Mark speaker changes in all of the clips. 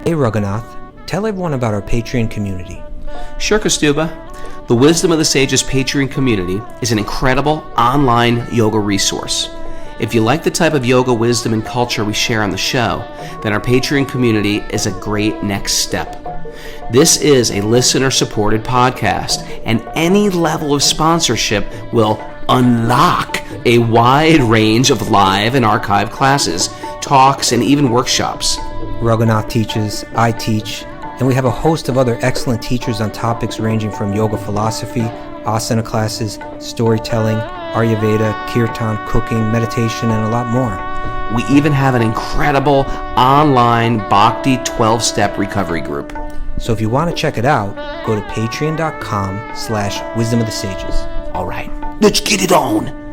Speaker 1: Hey Raghunath, tell everyone about our Patreon community.
Speaker 2: Sure, Kaustubha. The Wisdom of the Sages Patreon community is an incredible online yoga resource. If you like the type of yoga wisdom and culture we share on the show, then our Patreon community is a great next step. This is a listener-supported podcast, and any level of sponsorship will unlock a wide range of live and archived classes, talks, and even workshops.
Speaker 1: Raghunath teaches, I teach, and we have a host of other excellent teachers on topics ranging from yoga philosophy, asana classes, storytelling, Ayurveda, kirtan, cooking, meditation, and a lot more.
Speaker 2: We even have an incredible online Bhakti 12-step recovery group.
Speaker 1: So if you want to check it out, go to patreon.com/wisdom of the sages.
Speaker 2: All right, let's get it on.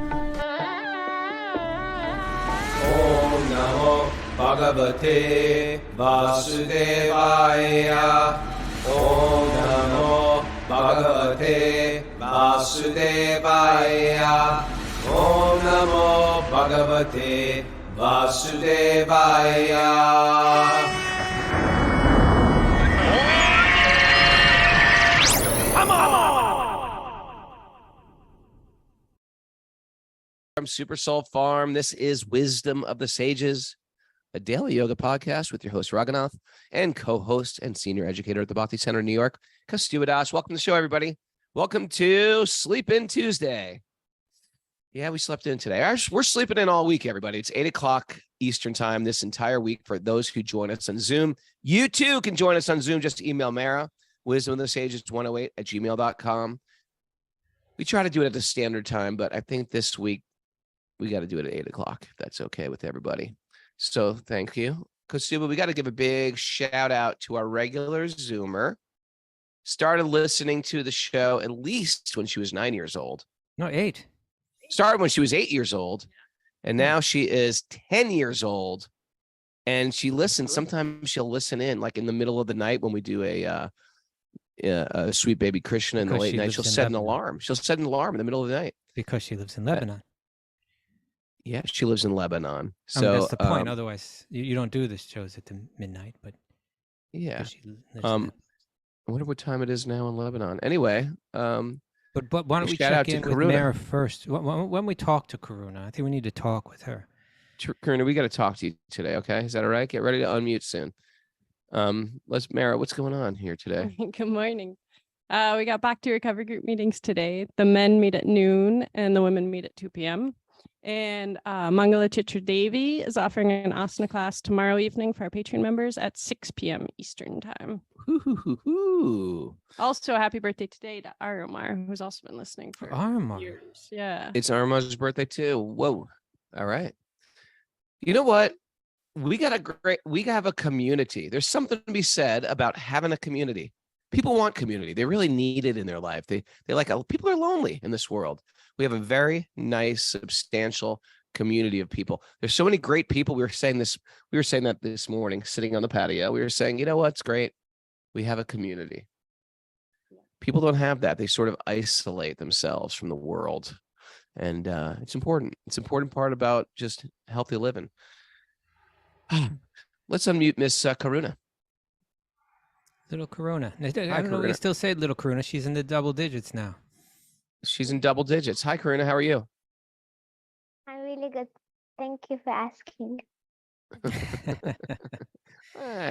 Speaker 3: Om Namo Bhagavate Vasudevaya. Om Namo Bhagavate Vasudevaya. Om Namo Bhagavate Vasudevaya.
Speaker 2: From Super Soul Farm, this is Wisdom of the Sages, a daily yoga podcast with your host Raghunath and co-host and senior educator at the Bhakti Center in New York, Kaustubha Das. Welcome to the show, everybody. Welcome to Sleep In Tuesday. Yeah, we slept in today. We're sleeping in all week, everybody. It's 8 o'clock Eastern time this entire week for those who join us on Zoom. You too can join us on Zoom. Just email Mara, wisdomofthesages108@gmail.com. We try to do it at the standard time, but I think this week we got to do it at 8 o'clock, if that's okay with everybody. So thank you. Kaustubha, we got to give a big shout out to our regular Zoomer. Started listening to the show at least when she was 9 years old.
Speaker 1: No, 8.
Speaker 2: Started when she was 8 years old. And now she is 10 years old. And she listens. Sometimes she'll listen in like in the middle of the night when we do a Sweet Baby Krishna in the late night. She'll set an alarm. She'll set an alarm in the middle of the night.
Speaker 1: Because she lives in Lebanon.
Speaker 2: Yeah, she lives in Lebanon. So
Speaker 1: that's the point. Otherwise, you don't do the shows at the midnight. But
Speaker 2: yeah, I wonder what time it is now in Lebanon. Anyway,
Speaker 1: but why don't we check in with Mara first? When we talk to Karuna, I think we need to talk with her.
Speaker 2: Karuna, we got to talk to you today. Okay, is that all right? Get ready to unmute soon. Mara, what's going on here today?
Speaker 4: Good morning. We got Bhakti recovery group meetings today. The men meet at noon and the women meet at 2 p.m. And Mangala Chitra Devi is offering an asana class tomorrow evening for our Patreon members at 6 p.m. Eastern time. Also, happy birthday today to Arumar, who's also been listening for years. Yeah.
Speaker 2: It's Arumar's birthday too. Whoa. All right. You know what? We have a community. There's something to be said about having a community. People want community. They really need it in their life. They like, people are lonely in this world. We have a very nice, substantial community of people. There's so many great people. We were saying that this morning, sitting on the patio. We were saying, you know what's great? We have a community. People don't have that. They sort of isolate themselves from the world. And it's important. It's an important part about just healthy living. Let's unmute Miss Karuna.
Speaker 1: Little Karuna. I don't know. We still say Little Karuna. She's in the double digits now.
Speaker 2: She's in double digits. Hi, Karuna. How are you?
Speaker 5: I'm really good. Thank you for asking.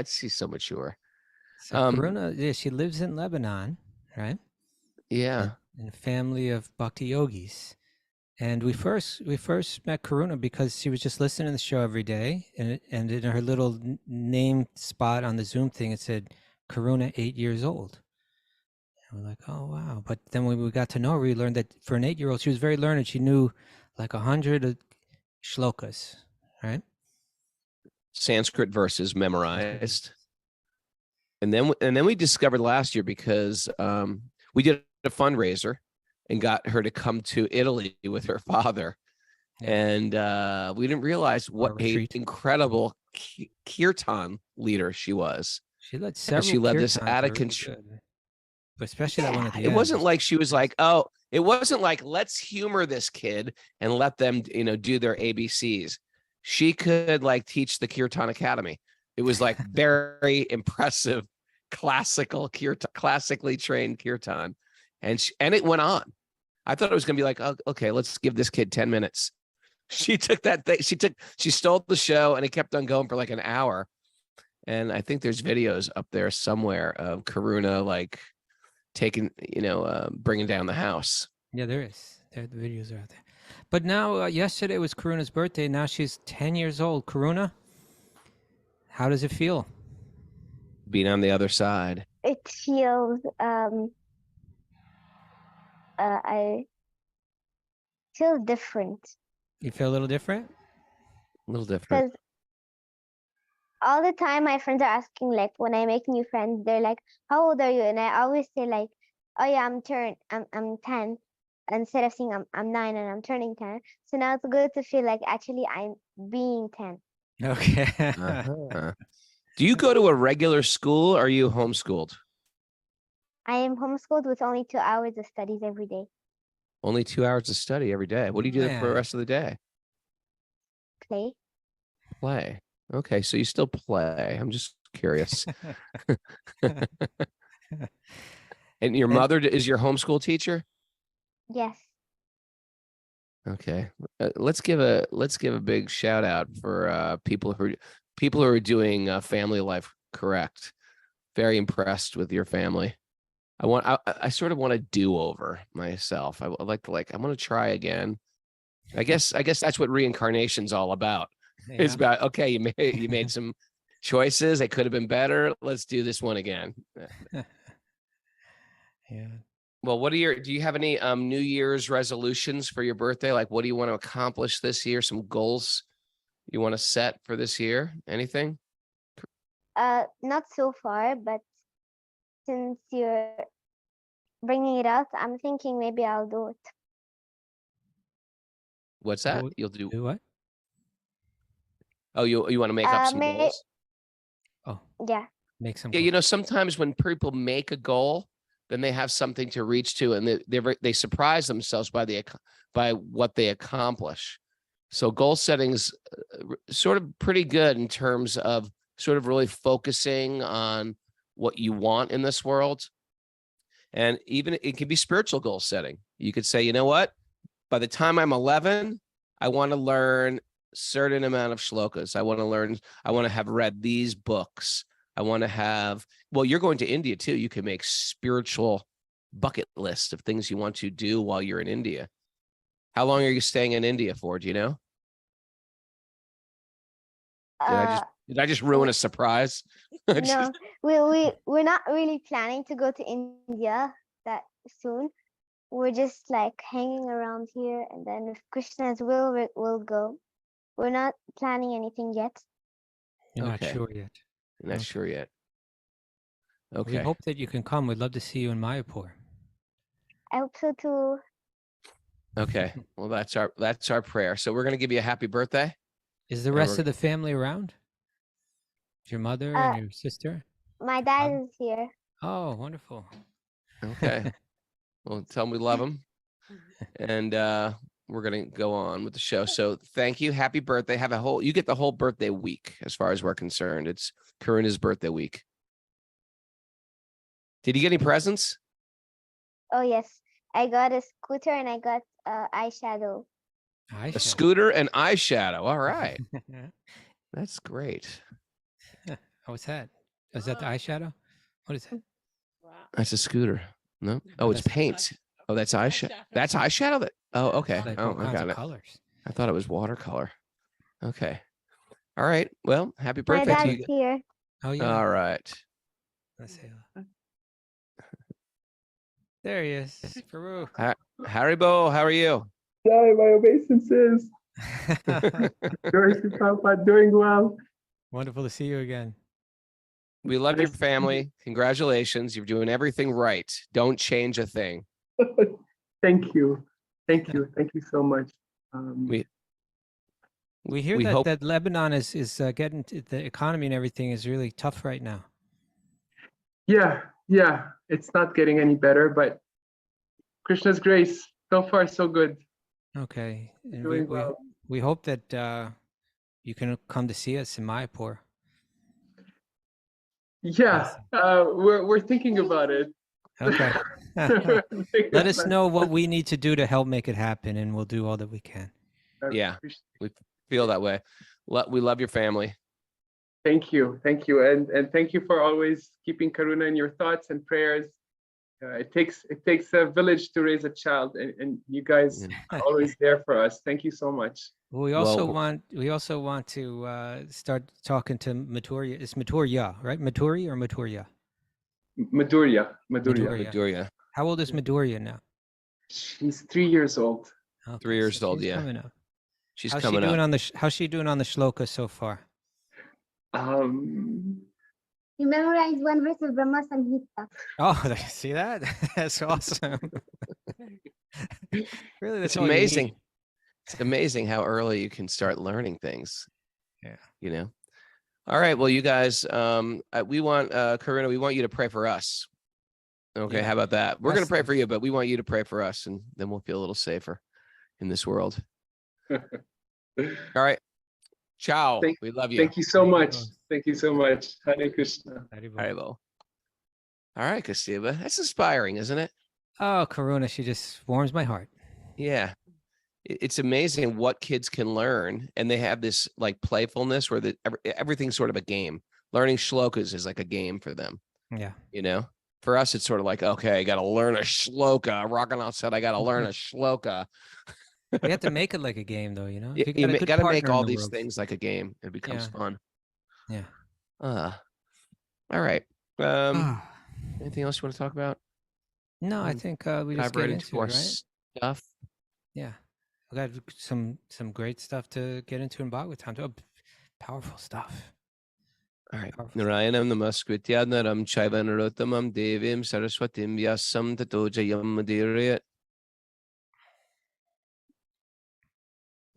Speaker 2: She's so mature.
Speaker 1: So Karuna, she lives in Lebanon, right?
Speaker 2: Yeah.
Speaker 1: In a family of Bhakti yogis. And we first met Karuna because she was just listening to the show every day. And in her little name spot on the Zoom thing, it said, Karuna, 8 years old. And we're like, oh, wow. But then when we got to know her, we learned that for an 8-year-old, she was very learned. She knew like 100 shlokas, right?
Speaker 2: Sanskrit verses memorized. And then we discovered last year because we did a fundraiser and got her to come to Italy with her father. Yeah. And we didn't realize what an incredible kirtan leader she was.
Speaker 1: She led several.
Speaker 2: She led this out of control.
Speaker 1: But especially that one at the
Speaker 2: end.
Speaker 1: It
Speaker 2: wasn't like she was like, oh, it wasn't like, let's humor this kid and let them, do their ABCs. She could like teach the Kirtan Academy. It was like very impressive, classically trained kirtan, and it went on. I thought it was going to be like, oh, okay, let's give this kid 10 minutes. She took that thing. She stole the show, and it kept on going for like an hour. And I think there's videos up there somewhere of Karuna like taking, bringing down the house.
Speaker 1: Yeah, there is. The videos are out there. But now, yesterday was Karuna's birthday. Now she's 10 years old. Karuna, how does it feel?
Speaker 2: Being on the other side.
Speaker 5: It feels I feel different
Speaker 1: You feel a little different?
Speaker 2: A little different.
Speaker 5: because all the time my friends are asking, like, when I make new friends, they're like, how old are you? And I always say, like, oh yeah, I'm 10, instead of saying I'm 9 and I'm turning 10. So now it's good to feel like actually I'm being 10.
Speaker 1: Okay.
Speaker 2: Uh-huh. Do you go to a regular school, or are you homeschooled?
Speaker 5: I am homeschooled with only 2 hours of studies every day.
Speaker 2: Only 2 hours of study every day. What do you do for the
Speaker 1: Man.
Speaker 2: rest of the day?
Speaker 5: Play.
Speaker 2: Play. Okay, so you still play. I'm just curious. And your mother is your homeschool teacher?
Speaker 5: Yes.
Speaker 2: Okay. Let's give a big shout out for people who are doing family life correct. Very impressed with your family. I sort of want a do-over myself. I want to try again. I guess that's what reincarnation's all about.
Speaker 1: Yeah.
Speaker 2: It's about, okay, you made some choices. They could have been better. Let's do this one again.
Speaker 1: Yeah.
Speaker 2: Well, do you have any New Year's resolutions for your birthday? Like, what do you want to accomplish this year? Some goals you want to set for this year? Anything?
Speaker 5: Not so far, but since you're bringing it up, I'm thinking maybe I'll do it.
Speaker 2: What's that?
Speaker 1: What-
Speaker 2: You'll do?
Speaker 1: Do what?
Speaker 2: Oh, you want to make up some goals?
Speaker 1: Oh,
Speaker 5: Yeah.
Speaker 1: make some.
Speaker 2: Yeah, sometimes when people make a goal, then they have something to reach to, and they surprise themselves by what they accomplish. So goal setting's sort of pretty good in terms of sort of really focusing on what you want in this world. And even it can be spiritual goal setting. You could say, you know what? By the time I'm 11, I want to learn certain amount of shlokas. I want to have read these books. I want to have, well, you're going to India too. You can make spiritual bucket list of things you want to do while you're in India. How long are you staying in India for? Do you know? Did I just ruin a surprise?
Speaker 5: No, we're not really planning to go to India that soon. We're just like hanging around here, and then if Krishna's will, we'll go. We're not planning anything yet.
Speaker 1: You're not
Speaker 2: Okay.
Speaker 1: sure yet.
Speaker 2: I'm not
Speaker 1: Okay.
Speaker 2: sure yet.
Speaker 1: We
Speaker 2: Okay.
Speaker 1: hope that you can come. We'd love to see you in Mayapur.
Speaker 5: I hope so too.
Speaker 2: Okay. Well, that's our prayer. So we're going to give you a happy birthday.
Speaker 1: Is the
Speaker 2: And
Speaker 1: rest
Speaker 2: we're-
Speaker 1: of the family around? Is your mother and your sister?
Speaker 5: My dad is here.
Speaker 1: Oh, wonderful.
Speaker 2: Okay. Well, tell them we love them. And we're going to go on with the show. So thank you. Happy birthday. You get the whole birthday week as far as we're concerned. It's Karuna's birthday week. Did you get any presents?
Speaker 5: Oh yes, I got a scooter and I got eyeshadow.
Speaker 2: A scooter and eyeshadow. All right. That's great.
Speaker 1: What's that? Is that the eyeshadow? What is that?
Speaker 2: That's a scooter. No? Oh, it's
Speaker 1: That's-
Speaker 2: paint. Oh, that's eyeshadow. That's eyeshadow? Oh, okay.
Speaker 1: Like
Speaker 2: Oh,
Speaker 1: all
Speaker 2: I
Speaker 1: kinds
Speaker 2: got
Speaker 1: of
Speaker 2: it.
Speaker 1: colors.
Speaker 2: I thought it was watercolor. Okay. All right. Well, happy
Speaker 5: My
Speaker 2: birthday to
Speaker 5: dad's
Speaker 2: you.
Speaker 5: here.
Speaker 1: Oh yeah.
Speaker 2: All right.
Speaker 1: Let's see. There he is. Peru.
Speaker 2: Haribo, how are you?
Speaker 6: Hi, my obeisances. George Prabhupada, doing well.
Speaker 1: Wonderful to see you again.
Speaker 2: We love your family. Congratulations. You're doing everything right. Don't change a thing.
Speaker 6: Thank you. Thank you. Thank you so much.
Speaker 1: We hear
Speaker 2: We
Speaker 1: that
Speaker 2: hope-
Speaker 1: that Lebanon is getting the economy and everything is really tough right now.
Speaker 6: Yeah, it's not getting any better, but Krishna's grace, so far so good.
Speaker 1: Okay. And
Speaker 6: Doing well.
Speaker 1: we hope that you can come to see us in Mayapur.
Speaker 6: Yeah, we're thinking about it.
Speaker 1: Okay.
Speaker 6: We're thinking
Speaker 1: Let us
Speaker 6: about
Speaker 1: know what we need to do to help make it happen, and we'll do all that we can.
Speaker 6: it. I
Speaker 2: Yeah.
Speaker 6: appreciate-
Speaker 2: We feel that way. We love your family.
Speaker 6: Thank you, and thank you for always keeping Karuna in your thoughts and prayers. It takes a village to raise a child, and you guys are always there for us. Thank you so much.
Speaker 1: We also want to start talking to Maturia. It's Maturia, right? Maturi or Maturia?
Speaker 6: Maduria.
Speaker 2: Midoriya.
Speaker 1: How old is Maturia now?
Speaker 6: She's 3 years old.
Speaker 1: Okay,
Speaker 2: 3 years
Speaker 1: so
Speaker 2: old,
Speaker 1: she's
Speaker 2: yeah.
Speaker 1: coming up.
Speaker 2: She's
Speaker 1: How's
Speaker 2: coming
Speaker 1: she doing
Speaker 2: up.
Speaker 1: on the how's she doing on the shloka so far?
Speaker 5: You memorize one verse of Brahma Samhita.
Speaker 1: Oh, see that? That's awesome. Really, that's
Speaker 2: It's
Speaker 1: all you need.
Speaker 2: amazing. It's amazing how early you can start learning things.
Speaker 1: Yeah.
Speaker 2: You know. All right. Well, you guys, we want Karuna, we want you to pray for us. Okay,
Speaker 1: Yeah.
Speaker 2: how about that? We're gonna pray
Speaker 1: Awesome.
Speaker 2: for you, but we want you to pray for us, and then we'll feel a little safer in this world. All right. Ciao. We love you.
Speaker 6: Thank you so much.
Speaker 1: Haribol.
Speaker 6: Thank you so much. Hare Krishna.
Speaker 1: Haribol.
Speaker 2: All right, well. All right, Kasiba. That's inspiring, isn't it?
Speaker 1: Oh, Karuna, she just warms my heart.
Speaker 2: Yeah. It's amazing what kids can learn, and they have this like playfulness where everything's sort of a game. Learning shlokas is like a game for them.
Speaker 1: Yeah.
Speaker 2: You know, for us, it's sort of like, okay, I got to learn a shloka. Rocking said, I got to learn a shloka.
Speaker 1: We have to make it like a game, though. You know,
Speaker 2: You
Speaker 1: If you got a good
Speaker 2: got to make
Speaker 1: partner in
Speaker 2: all
Speaker 1: the
Speaker 2: these
Speaker 1: world.
Speaker 2: things like a game. It becomes
Speaker 1: Yeah.
Speaker 2: fun.
Speaker 1: Yeah.
Speaker 2: All right. Anything else you want to talk about?
Speaker 1: No, I
Speaker 2: Um,
Speaker 1: think we just
Speaker 2: Dive
Speaker 1: get
Speaker 2: right
Speaker 1: into
Speaker 2: into
Speaker 1: it,
Speaker 2: our
Speaker 1: right?
Speaker 2: stuff.
Speaker 1: Yeah, we got some great stuff to get into in Bhagavad Dharma. Oh, powerful stuff.
Speaker 2: All right.
Speaker 1: Powerful stuff.
Speaker 2: Narayanam namaskritya naram chaiva narottamam devim saraswatim vyasam tato jayam mudirayat.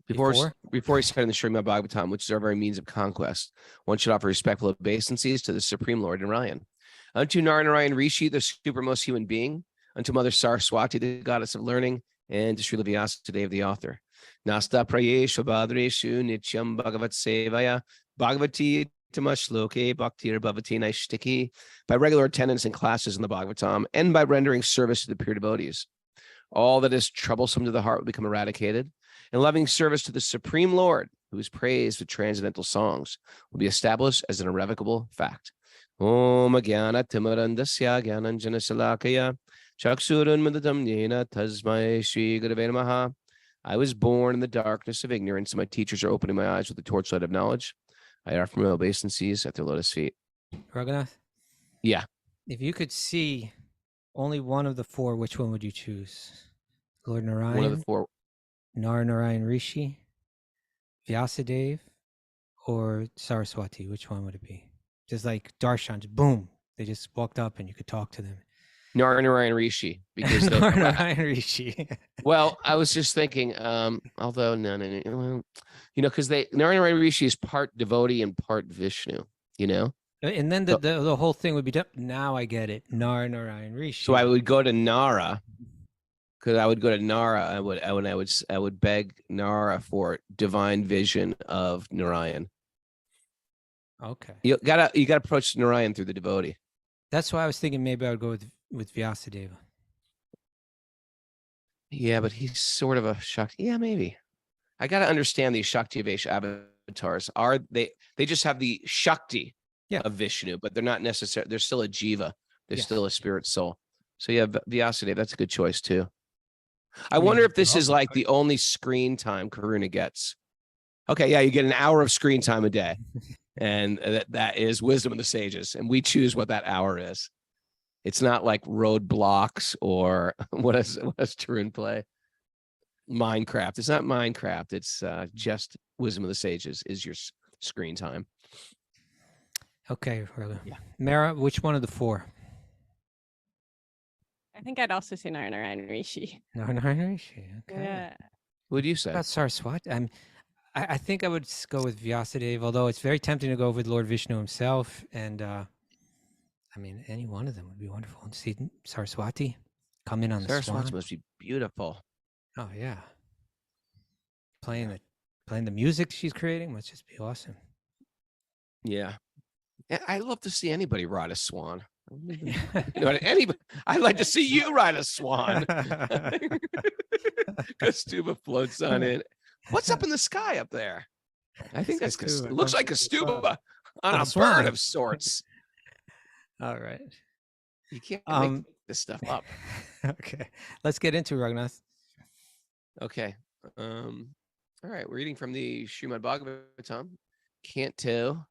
Speaker 2: Before we start in the Srimad Bhagavatam, which is our very means of conquest, one should offer respectful obeisances to the Supreme Lord Narayan. Unto Narayan Rishi, the supermost human being, unto Mother Saraswati, the goddess of learning, and to Srila Vyasadeva, the author. Nasta prayeshu badreshu nityam bhagavat sevaya bhagavati tamashloke bhaktir bhavati naishtiki, by regular attendance in classes in the Bhagavatam, and by rendering service to the pure devotees. All that is troublesome to the heart will become eradicated, and loving service to the Supreme Lord, who is praised with transcendental songs, will be established as an irrevocable fact. Om Agyana Timarandasya Gyananjana Salakaya Chaksurun Madadam Yena Tasmai Shri Gurave Namaha. I was born in the darkness of ignorance, and my teachers are opening my eyes with the torchlight of knowledge. I offer my obeisances at their lotus feet.
Speaker 1: Raghunath?
Speaker 2: Yeah.
Speaker 1: If you could see only one of the four, which one would you choose? Lord Narayan,
Speaker 2: One of the four.
Speaker 1: Narayan Rishi, Vyasadeva, or Saraswati? Which one would it be? Just like darshan, just boom. They just walked up and you could talk to them.
Speaker 2: Narayan Rishi, because
Speaker 1: Narayan Rishi.
Speaker 2: well, I was just thinking, although no, because Narayan Rishi is part devotee and part Vishnu,
Speaker 1: And then the whole thing would be done. Now I get it. Narayan Rishi.
Speaker 2: So I would go to Nara, because I would go to Nara. I would beg Nara for divine vision of Narayan.
Speaker 1: Okay.
Speaker 2: You gotta approach Narayan through the devotee.
Speaker 1: That's why I was thinking maybe I would go with Vyasadeva.
Speaker 2: Yeah, but he's sort of a Shakti. Yeah, maybe. I gotta understand these Shakti Vaishya avatars. Are they just have the Shakti of Vishnu, but they're not necessarily, they're still a jiva. They're still a spirit soul. So yeah, Vyasadeva, that's a good choice too. I wonder if this is like the only screen time Karuna gets. Okay, yeah, you get an hour of screen time a day. And that is wisdom of the sages. And we choose what that hour is. It's not like roadblocks or what does Tarun play? Minecraft. It's not Minecraft. It's just wisdom of the sages is your screen time.
Speaker 1: Okay, Raghu. Yeah. Mara, which one of the four?
Speaker 4: I think I'd also say Narayan Rishi.
Speaker 1: Narayan Rishi. Okay.
Speaker 4: Yeah.
Speaker 2: What do you say?
Speaker 1: About Saraswati? I think I would go with Vyasadeva, although it's very tempting to go with Lord Vishnu himself. And I mean, any one of them would be wonderful. And see Saraswati come in on the
Speaker 2: Saraswati
Speaker 1: swan.
Speaker 2: must be beautiful.
Speaker 1: Oh yeah, playing the music she's creating must just be awesome.
Speaker 2: Yeah, I love to see anybody ride a swan. Anybody, I'd like to see you ride a swan. Kastuba floats on in. What's up in the sky up there? I think that's
Speaker 1: Kastuba.
Speaker 2: it looks like Kastuba on
Speaker 1: A
Speaker 2: a
Speaker 1: swan.
Speaker 2: bird of sorts.
Speaker 1: All right.
Speaker 2: You can't make this stuff up.
Speaker 1: Okay. Let's get into Raghunath.
Speaker 2: Okay. All right. We're reading from the Srimad Bhagavatam, Canto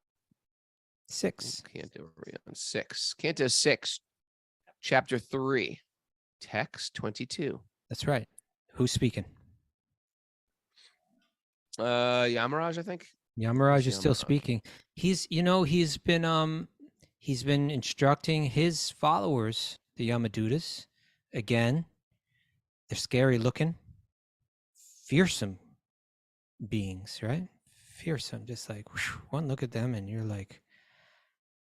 Speaker 1: 6.
Speaker 2: Canto 6. Canto 6, Chapter 3, Text 22.
Speaker 1: That's right. Who's speaking?
Speaker 2: Yamaraj, I think.
Speaker 1: Yamaraj is still
Speaker 2: Yamaraj.
Speaker 1: speaking. He's been instructing his followers, the Yamadutas. Again, they're scary looking, fearsome beings, right? Fearsome, just like whoosh, one look at them and you're like,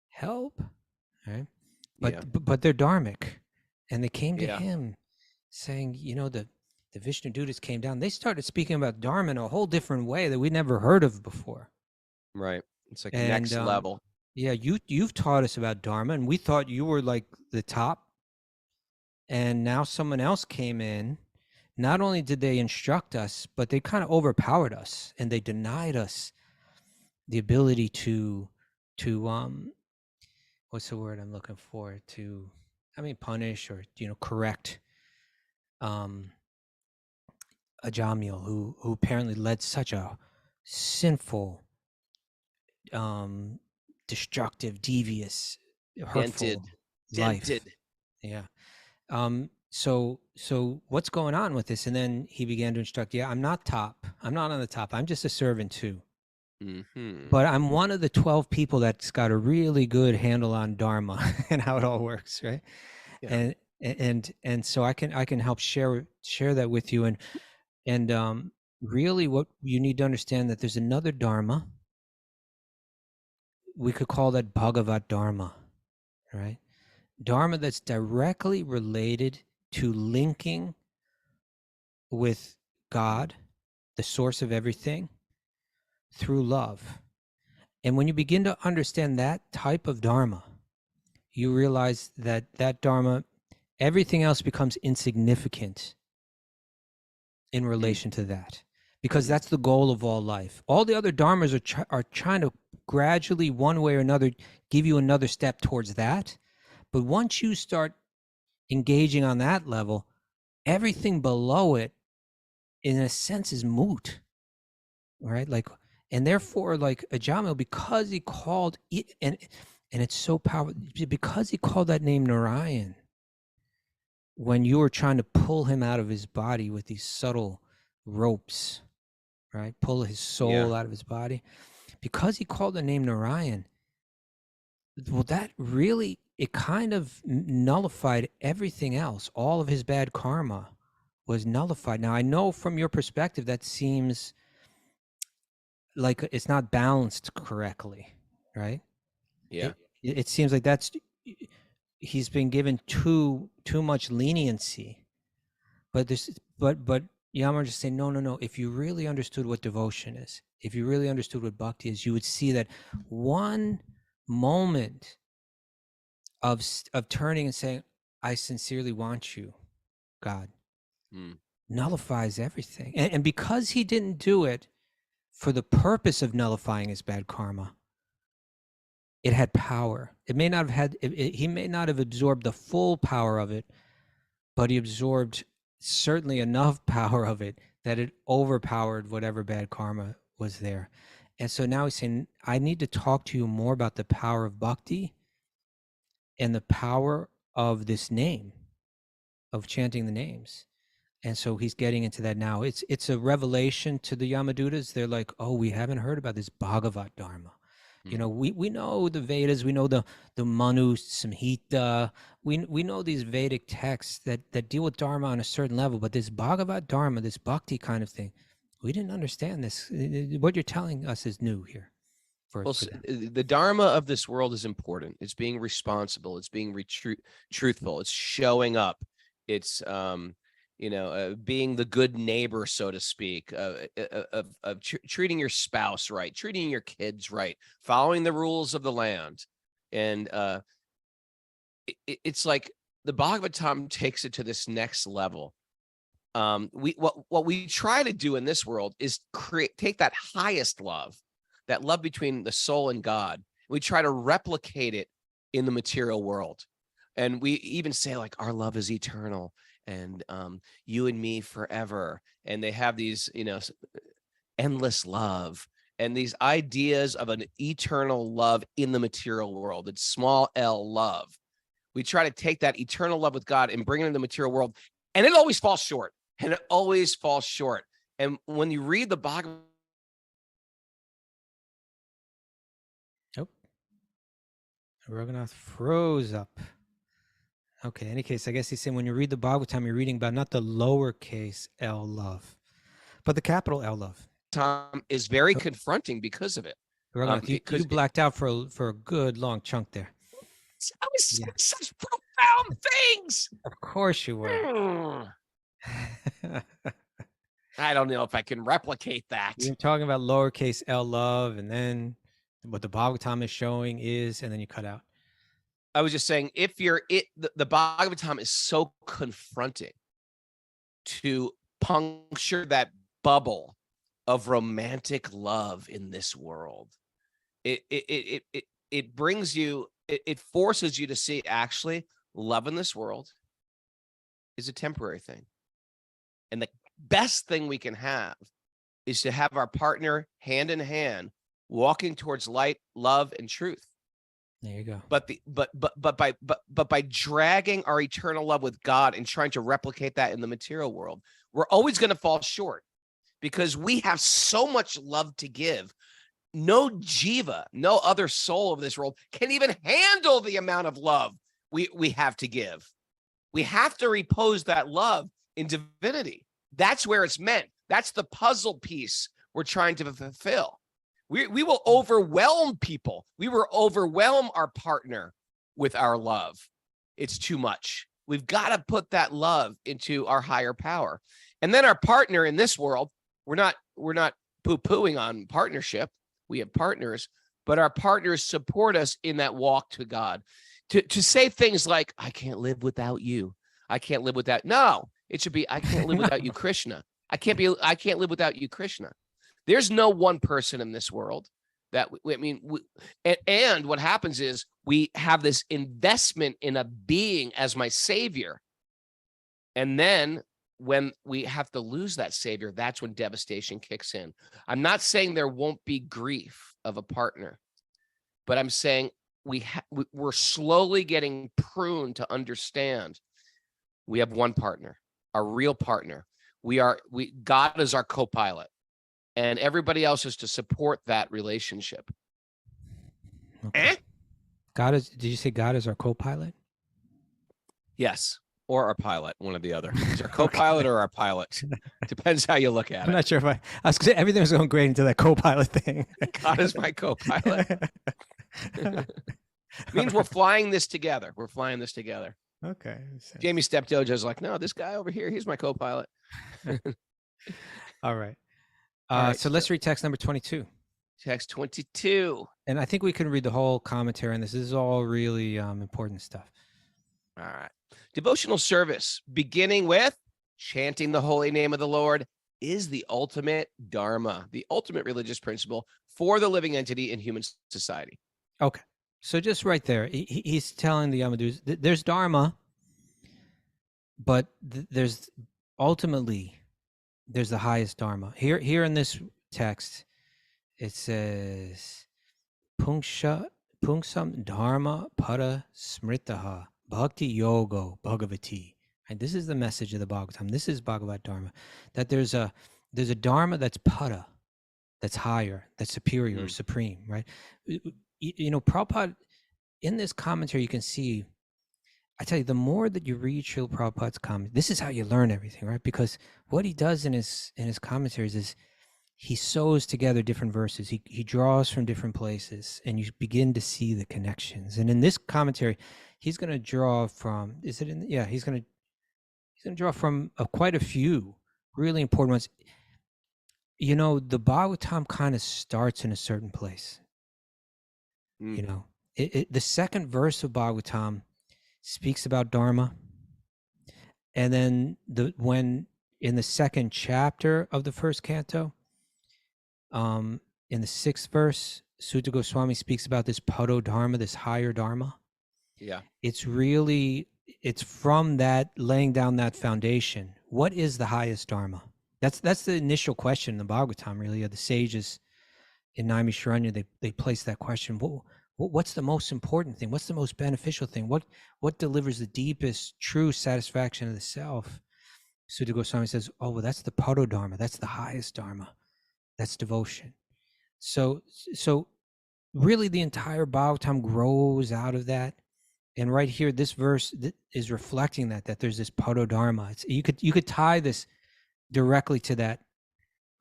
Speaker 1: help, right? But they're dharmic, and they came to him saying, the Vishnu Dutas came down. They started speaking about Dharma in a whole different way that we never heard of before.
Speaker 2: Right. It's like next level.
Speaker 1: Yeah, you've taught us about Dharma, and we thought you were like the top. And now someone else came in. Not only did they instruct us, but they kind of overpowered us, and they denied us the ability to what's the word I'm looking for? Punish or correct Ajamil, who apparently led such a sinful, destructive, devious, hurtful life. Yeah. So what's going on with this? And then he began to instruct, I'm not top. I'm not on the top. I'm just a servant too.
Speaker 2: Mm-hmm.
Speaker 1: But I'm one of the 12 people that's got a really good handle on Dharma and how it all works, right? Yeah. And so I can help share that with you. And really what you need to understand, that there's another Dharma. We could call that Bhagavat Dharma, right? Dharma that's directly related to linking with God, the source of everything, through love. And when you begin to understand that type of Dharma, you realize that Dharma, everything else becomes insignificant in relation to that, because that's the goal of all life. All the other Dharmas are trying to gradually, one way or another, give you another step towards that. But once you start engaging on that level, everything below it, in a sense, is moot, right? And therefore, like Ajamil, because he called it, and it's so powerful, because he called that name Narayan, when you were trying to pull him out of his body with these subtle ropes, right? Pull his soul out of his body. Because he called the name Narayan, well, that really, it kind of nullified everything else. All of his bad karma was nullified. Now, I know from your perspective that seems like it's not balanced correctly, right?
Speaker 2: Yeah.
Speaker 1: It seems like he's been given too much leniency. But Yamar just say, no. If you really understood what devotion is, if you really understood what bhakti is, you would see that one moment of turning and saying, I sincerely want you, God, nullifies everything. And because he didn't do it for the purpose of nullifying his bad karma, it had power. It may not have had, he may not have absorbed the full power of it, but he absorbed certainly enough power of it that it overpowered whatever bad karma was there. And so now he's saying, I need to talk to you more about the power of bhakti and the power of this name, of chanting the names. And so he's getting into that now. It's a revelation to the Yamadutas. They're like, oh, we haven't heard about this Bhagavat Dharma. We know the Vedas, we know the Manu Samhita, we know these Vedic texts that deal with Dharma on a certain level, but this Bhagavat Dharma, this bhakti kind of thing, we didn't understand this. What you're telling us is new here.
Speaker 2: The Dharma of this world is important. It's being responsible. It's being truthful. It's showing up. It's being the good neighbor, so to speak, of treating your spouse right, treating your kids right, following the rules of the land. And it's like the Bhagavad Dharma takes it to this next level. What we try to do in this world is take that highest love, that love between the soul and God. We try to replicate it in the material world. And we even say like, our love is eternal, and you and me forever. And they have these, endless love and these ideas of an eternal love in the material world. It's small L love. We try to take that eternal love with God and bring it into the material world, and it always falls short. And it always falls short. And when you read the Bhagavad,
Speaker 1: Raghunath froze up. Okay, in any case, I guess he's saying when you read the Bhagavatam, you're reading about not the lowercase L love, but the capital L love.
Speaker 2: Tom is very confronting because of it.
Speaker 1: Raghunath, you blacked out for a good long chunk there.
Speaker 2: I was saying such profound things.
Speaker 1: Of course you were.
Speaker 2: I don't know if I can replicate that.
Speaker 1: You're talking about lowercase L love, and then what the Bhagavatam is showing is, and then you cut out.
Speaker 2: I was just saying, if you're the Bhagavatam is so confronting to puncture that bubble of romantic love in this world. It brings you, it forces you to see actually love in this world is a temporary thing. And the best thing we can have is to have our partner hand in hand, walking towards light, love, and truth.
Speaker 1: There you go.
Speaker 2: But by dragging our eternal love with God and trying to replicate that in the material world, we're always going to fall short because we have so much love to give. No jiva, no other soul of this world can even handle the amount of love we have to give. We have to repose that love in divinity. That's where it's meant. That's the puzzle piece we're trying to fulfill. We will overwhelm people. We will overwhelm our partner with our love. It's too much. We've got to put that love into our higher power. And then our partner in this world, we're not poo-pooing on partnership. We have partners, but our partners support us in that walk to God. To say things like, I can't live without you. I can't live without. No, it should be, I can't live without you, Krishna. I can't live without you, Krishna. There's no one person in this world that and what happens is we have this investment in a being as my savior. And then when we have to lose that savior, that's when devastation kicks in. I'm not saying there won't be grief of a partner, but I'm saying we're slowly getting pruned to understand we have one partner, our real partner. God is our co-pilot, and everybody else is to support that relationship.
Speaker 1: Okay. Did you say God is our co-pilot?
Speaker 2: Yes. Or our pilot, one or the other. Is our co-pilot or our pilot? Depends how you look at it.
Speaker 1: I'm not sure if I was going to say everything was going great until that co-pilot thing.
Speaker 2: God is my co-pilot. Means we're flying this together. We're flying this together.
Speaker 1: Okay.
Speaker 2: Jamie Stepdojo's like, no, this guy over here, he's my co-pilot.
Speaker 1: All right.
Speaker 2: All right,
Speaker 1: so let's read text number 22.
Speaker 2: Text 22.
Speaker 1: And I think we can read the whole commentary on this. This is all really important stuff.
Speaker 2: All right. Devotional service, beginning with chanting the holy name of the Lord, is the ultimate dharma, the ultimate religious principle for the living entity in human society.
Speaker 1: Okay. So just right there, he's telling the Yamadus, there's dharma, but there's the highest dharma. Here in this text, it says, Pungsam dharma para smritaha. Bhakti yogo bhagavati. And this is the message of the Bhagavatam. This is Bhagavat Dharma. That there's a dharma that's para, that's higher, that's superior, or supreme, right? Prabhupada, in this commentary, you can see, I tell you, the more that you read Srila Prabhupada's comment, this is how you learn everything, right? Because what he does in his commentaries is he sews together different verses. He draws from different places, and you begin to see the connections. And in this commentary, he's going to draw from, he's going to draw from quite a few really important ones. The Bhagavatam kind of starts in a certain place. The second verse of Bhagavatam speaks about Dharma. And then when in the second chapter of the first canto, in the 6th verse, Sutta Goswami speaks about this Pada Dharma, this higher Dharma.
Speaker 2: Yeah.
Speaker 1: It's from that, laying down that foundation. What is the highest Dharma? That's the initial question in the Bhagavatam, really, of the sages in Naimisharanya. They place that question. What's the most important thing? What's the most beneficial thing? What delivers the deepest, true satisfaction of the self? Sutta Goswami says, oh, well, that's the Pada Dharma. That's the highest Dharma. That's devotion. So really the entire Bhagavatam grows out of that. And right here, this verse is reflecting that there's this Pada Dharma. You could tie this directly to that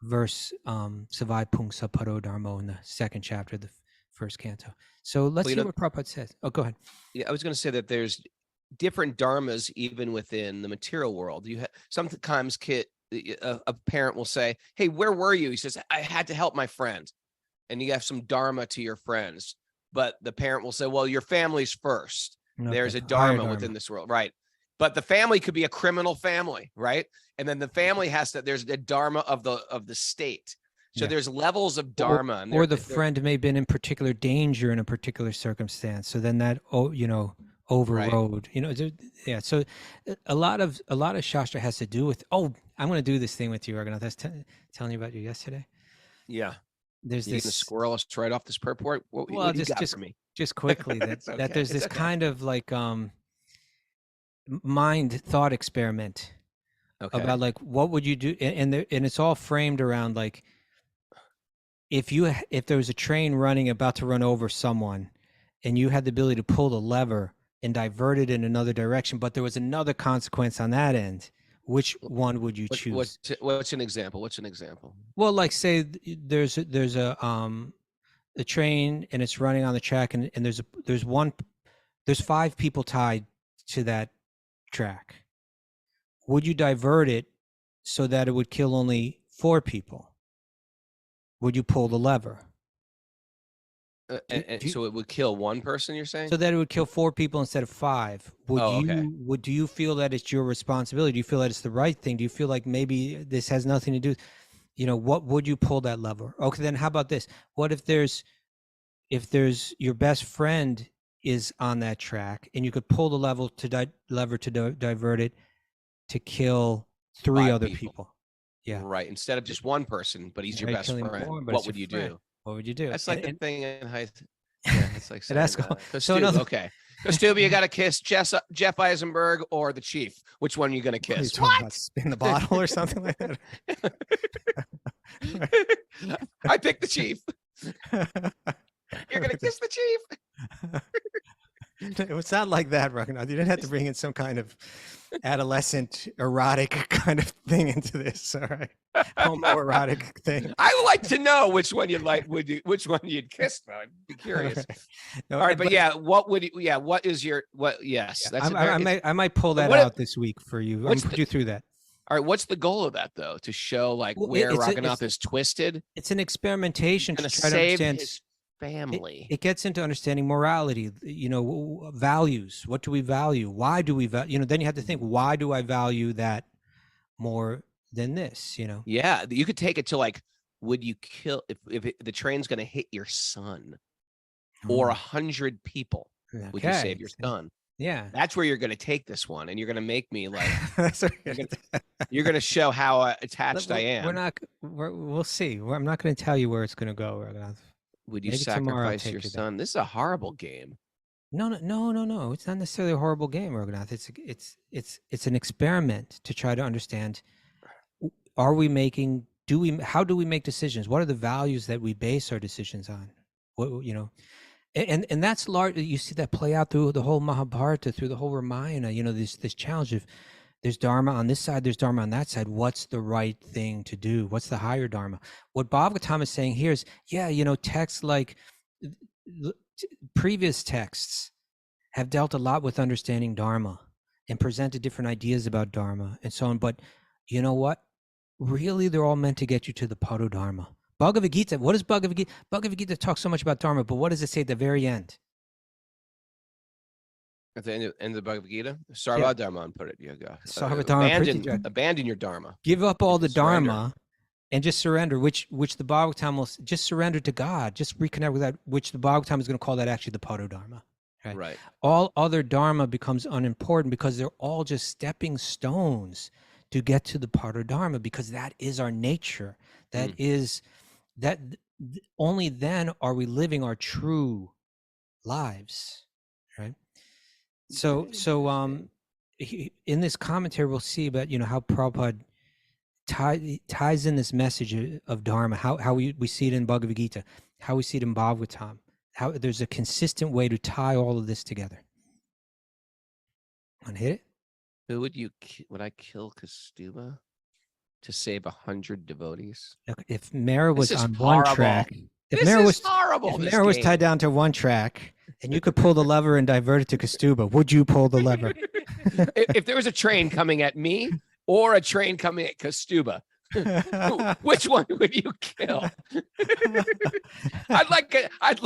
Speaker 1: verse, Savai Pungsa Pada Dharma, in the 2nd chapter of the 1st canto. So let's see what Prabhupada says. Oh, go ahead.
Speaker 2: Yeah, I was going to say that there's different dharmas even within the material world. Sometimes a parent will say, hey, where were you? He says, I had to help my friend. And you have some dharma to your friends. But the parent will say, well, your family's first. Okay. There's a dharma within this world, right? But the family could be a criminal family, right? And then the family there's a dharma of the state. So there's levels of dharma.
Speaker 1: Or the friend may have been in particular danger in a particular circumstance. So then that, overrode, right. So a lot of Shastra has to do with, I'm going to do this thing with you, Raghunath. I was telling you about you yesterday.
Speaker 2: Yeah.
Speaker 1: There's
Speaker 2: this squirrel us right off this purport. What do you got for me?
Speaker 1: Just quickly that there's this kind of like mind thought experiment about like, what would you do? And it's all framed around like, if there was a train about to run over someone and you had the ability to pull the lever and divert it in another direction, but there was another consequence on that end, which one would you choose?
Speaker 2: What's an example?
Speaker 1: Well, like say there's a train and it's running on the track and there's 5 people tied to that track. Would you divert it so that it would kill only 4 people? Would you pull the lever?
Speaker 2: So it would kill 1 person, you're saying?
Speaker 1: So that it would kill 4 people instead of 5. Do you feel that it's your responsibility? Do you feel that it's the right thing? Do you feel like maybe this has nothing to do? What would you pull that lever? Okay, then how about this? What if there's your best friend is on that track and you could pull the lever to divert it to kill 3 other people? Yeah.
Speaker 2: Right. Instead of just 1 person, but he's your best friend. What would you do?
Speaker 1: What would you do?
Speaker 2: That's like the thing in high. Yeah, it's like saying, okay. Kostuba, you got to kiss Jeff Eisenberg or the Chief. Which one are you going to kiss?
Speaker 1: What? Spin the bottle or something like that?
Speaker 2: I picked the Chief. You're going to kiss the Chief.
Speaker 1: It's not like that, Raghunath. You didn't have to bring in some kind of adolescent erotic kind of thing into this. All right, homoerotic thing.
Speaker 2: I would like to know which one you'd like. Which one you'd kiss? I'd be curious. Okay. No, all right, but yeah, what would? Yeah, what is your what? Yes,
Speaker 1: that's. I might pull that out this week for you. I'll put you through that.
Speaker 2: All right, what's the goal of that though? To show like where Raghunath is twisted.
Speaker 1: It's an experimentation to try to understand
Speaker 2: his family.
Speaker 1: It gets into understanding morality, values. What do we value? Why do we value? Then you have to think, why do I value that more than this?
Speaker 2: Yeah, you could take it to like, would you kill if the train's going to hit your son or 100 people? Okay. Would you save your son?
Speaker 1: Yeah,
Speaker 2: that's where you're going to take this one, and you're going to make me like. You're going to show how attached I am.
Speaker 1: We'll see. I'm not going to tell you where it's going to go, Raghunath.
Speaker 2: Would you sacrifice your son? This is a horrible game.
Speaker 1: No. It's not necessarily a horrible game, Raghunath. It's an experiment to try to understand. How do we make decisions? What are the values that we base our decisions on? And that's large. You see that play out through the whole Mahabharata, through the whole Ramayana. This challenge of there's dharma on this side, there's dharma on that side. What's the right thing to do? What's the higher dharma? What Bhagavatam is saying here is, texts like previous texts have dealt a lot with understanding dharma and presented different ideas about dharma and so on. But you know what? Really, they're all meant to get you to the Pada Dharma. Bhagavad Gita, what is Bhagavad Gita? Bhagavad Gita talks so much about dharma, but what does it say at the very end?
Speaker 2: At the end of the Bhagavad Gita, Sarva Dharma put it. You go.
Speaker 1: Sarva Dharma
Speaker 2: Abandon your Dharma.
Speaker 1: Give up all the
Speaker 2: Surrender.
Speaker 1: Dharma and just surrender, which the Bhagavatam will just surrender to God, just reconnect with that, which the Bhagavatam is going to call that actually the Parodharma.
Speaker 2: Right.
Speaker 1: All other Dharma becomes unimportant because they're all just stepping stones to get to the Parodharma, because that is our nature. That is that only then are we living our true lives, right? So in this commentary we'll see about how Prabhupada ties in this message of Dharma, how we see it in Bhagavad Gita, how we see it in Bhagavatam, how there's a consistent way to tie all of this together. Want to hit it?
Speaker 2: Who would I kill Kastuba to save 100 devotees?
Speaker 1: Look, if Mara was
Speaker 2: This is
Speaker 1: on one
Speaker 2: horrible.
Speaker 1: track, if
Speaker 2: This
Speaker 1: Mara
Speaker 2: is
Speaker 1: was
Speaker 2: horrible.
Speaker 1: if
Speaker 2: this
Speaker 1: Mara was
Speaker 2: game.
Speaker 1: tied down to one track and you could pull the lever and divert it to Kastuba, would you pull the lever?
Speaker 2: If there was a train coming at me or a train coming at Kastuba, which one would you kill? I'd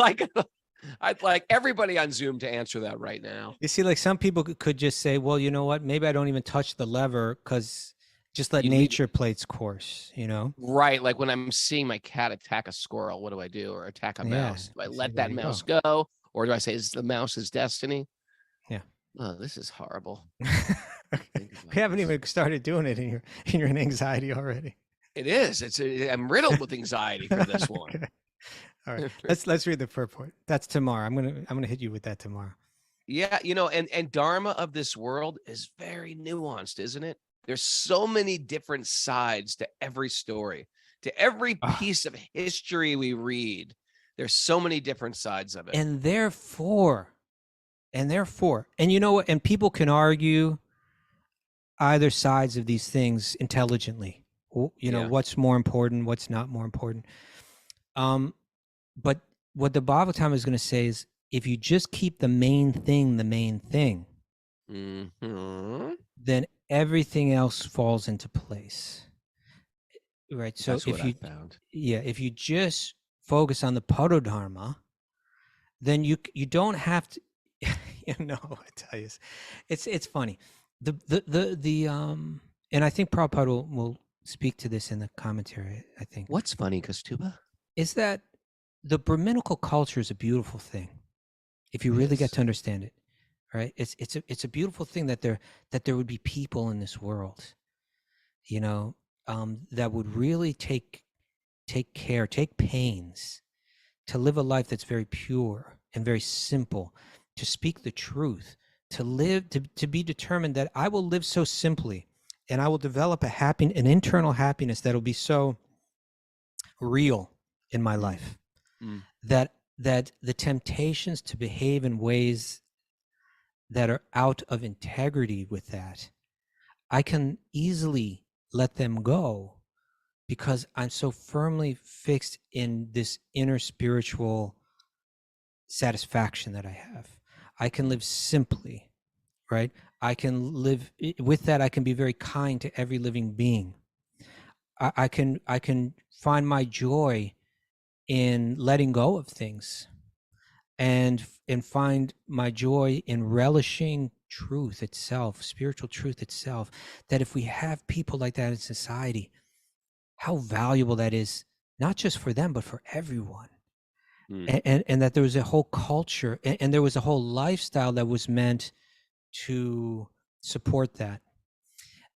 Speaker 2: like everybody on Zoom to answer that right now.
Speaker 1: You see, like some people could just say, well, you know what? Maybe I don't even touch the lever because just let
Speaker 2: You leave-
Speaker 1: nature play its course,
Speaker 2: Right. Like when I'm seeing my cat attack a squirrel, what do I do? Or attack a mouse? Do I
Speaker 1: see,
Speaker 2: let
Speaker 1: there
Speaker 2: that
Speaker 1: you
Speaker 2: mouse go? Or do I say, is the mouse's destiny?
Speaker 1: Yeah.
Speaker 2: Oh, this is horrible.
Speaker 1: We haven't even started doing it in your anxiety already.
Speaker 2: It is. I'm riddled with anxiety for this one.
Speaker 1: Okay. All right. Let's read the purport. That's tomorrow. I'm gonna hit you with that tomorrow.
Speaker 2: Yeah, and Dharma of this world is very nuanced, isn't it? There's so many different sides to every story, to every piece of history we read. There's so many different sides of it.
Speaker 1: And therefore, and you know what? And people can argue either sides of these things intelligently. What's more important, what's not more important. But what the Bhagavatam is going to say is, if you just keep the main thing, then everything else falls into place. Right. So
Speaker 2: That's what I found.
Speaker 1: If you just focus on the Parodharma, then you don't have to. I tell you, it's funny. And I think Prabhupada will speak to this in the commentary. I think.
Speaker 2: What's funny, Kastuba?
Speaker 1: Is that the Brahminical culture is a beautiful thing, if you really get to understand it, right? It's a beautiful thing that there would be people in this world, that would really take pains to live a life that's very pure and very simple, to speak the truth, to live, to be determined that I will live so simply, and I will develop an internal happiness that will be so real in my life. That the temptations to behave in ways that are out of integrity with that, I can easily let them go, because I'm so firmly fixed in this inner spiritual satisfaction that I have. I can live simply, right? I can live with that. I can be very kind to every living being. I can find my joy in letting go of things, and find my joy in relishing truth itself, spiritual truth itself. That if we have people like that in society, how valuable that is, not just for them, but for everyone. And that there was a whole culture and there was a whole lifestyle that was meant to support that.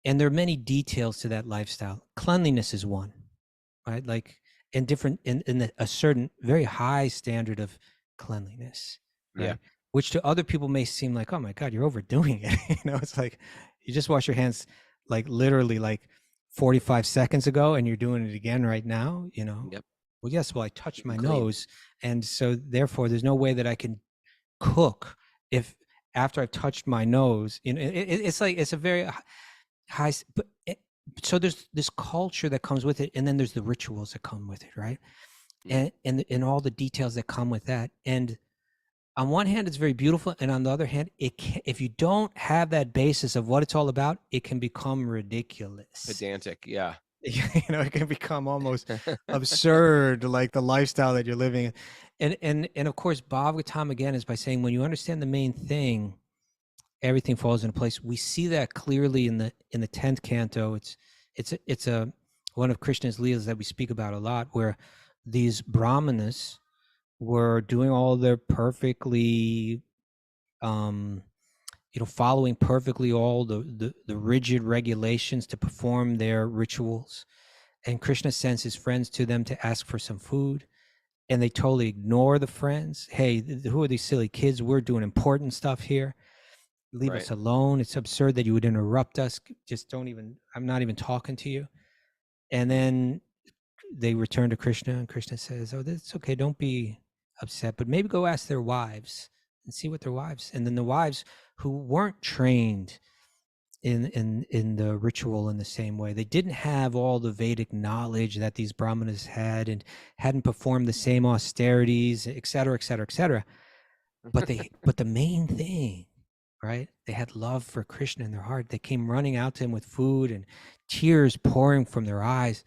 Speaker 1: And there are many details to that lifestyle. Cleanliness is one, right? Like in a certain very high standard of cleanliness, right?
Speaker 2: Yeah.
Speaker 1: Which to other people may seem like, oh my God, you're overdoing it. It's like you just wash your hands like literally like 45 seconds ago and you're doing it again right now,
Speaker 2: Yep.
Speaker 1: Well, yes, well, I touched my
Speaker 2: Clean.
Speaker 1: nose, and so therefore there's no way that I can cook if after I've touched my nose. It's like it's a very high, but so there's this culture that comes with it, and then there's the rituals that come with it, right? And all the details that come with that. And on one hand, it's very beautiful, and on the other hand, if you don't have that basis of what it's all about, it can become ridiculous.
Speaker 2: Pedantic, yeah.
Speaker 1: It can become almost absurd, like the lifestyle that you're living. And of course, Bhagavatam again is by saying, when you understand the main thing, everything falls into place. We see that clearly in the 10th canto. It's one of Krishna's leelas that we speak about a lot, where these brahmanas were doing all their perfectly following perfectly all the rigid regulations to perform their rituals, and Krishna sends his friends to them to ask for some food, and they totally ignore the friends. Hey, who are these silly kids? We're doing important stuff here. Leave us alone. It's absurd that you would interrupt us. Just don't even, I'm not even talking to you. And then they return to Krishna, and Krishna says, oh, that's okay, don't be upset, but maybe go ask their wives and see what their wives. And then the wives who weren't trained in the ritual in the same way, they didn't have all the Vedic knowledge that these brahmanas had, and hadn't performed the same austerities, et cetera, et cetera, et cetera. But the main thing, right? They had love for Krishna in their heart. They came running out to him with food and tears pouring from their eyes,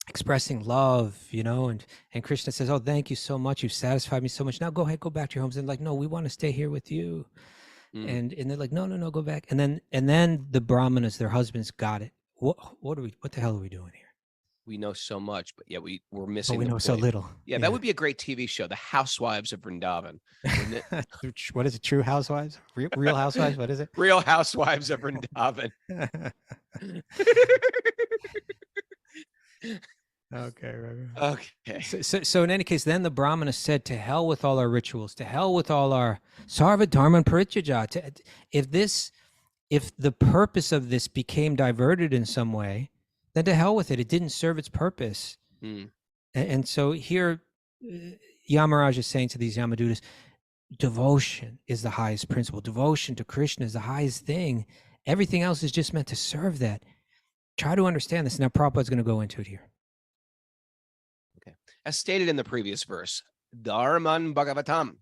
Speaker 1: expressing love, and Krishna says, oh, thank you so much. You've satisfied me so much. Now go ahead, go back to your homes. And like, no, we want to stay here with you. And they're like, no, go back. And then the brahmanas, their husbands, got it. What the hell are we doing here?
Speaker 2: We know so much, but yet we're missing.
Speaker 1: But we know so little.
Speaker 2: Yeah, that would be a great TV show, The Housewives of Vrindavan. Wouldn't it?
Speaker 1: What is it? True Housewives? Real Housewives? What is it?
Speaker 2: Real Housewives of Vrindavan.
Speaker 1: Okay. Right.
Speaker 2: Okay.
Speaker 1: So in any case, then the Brahmana said, to hell with all our rituals, to hell with all our sarva dharma parityaja. If the purpose of this became diverted in some way, then to hell with it. It didn't serve its purpose. And so here, Yamaraj is saying to these Yamadutas, devotion is the highest principle. Devotion to Krishna is the highest thing. Everything else is just meant to serve that. Try to understand this. Now Prabhupada's going to go into it here.
Speaker 2: Okay. As stated in the previous verse, Dharman Bhagavatam,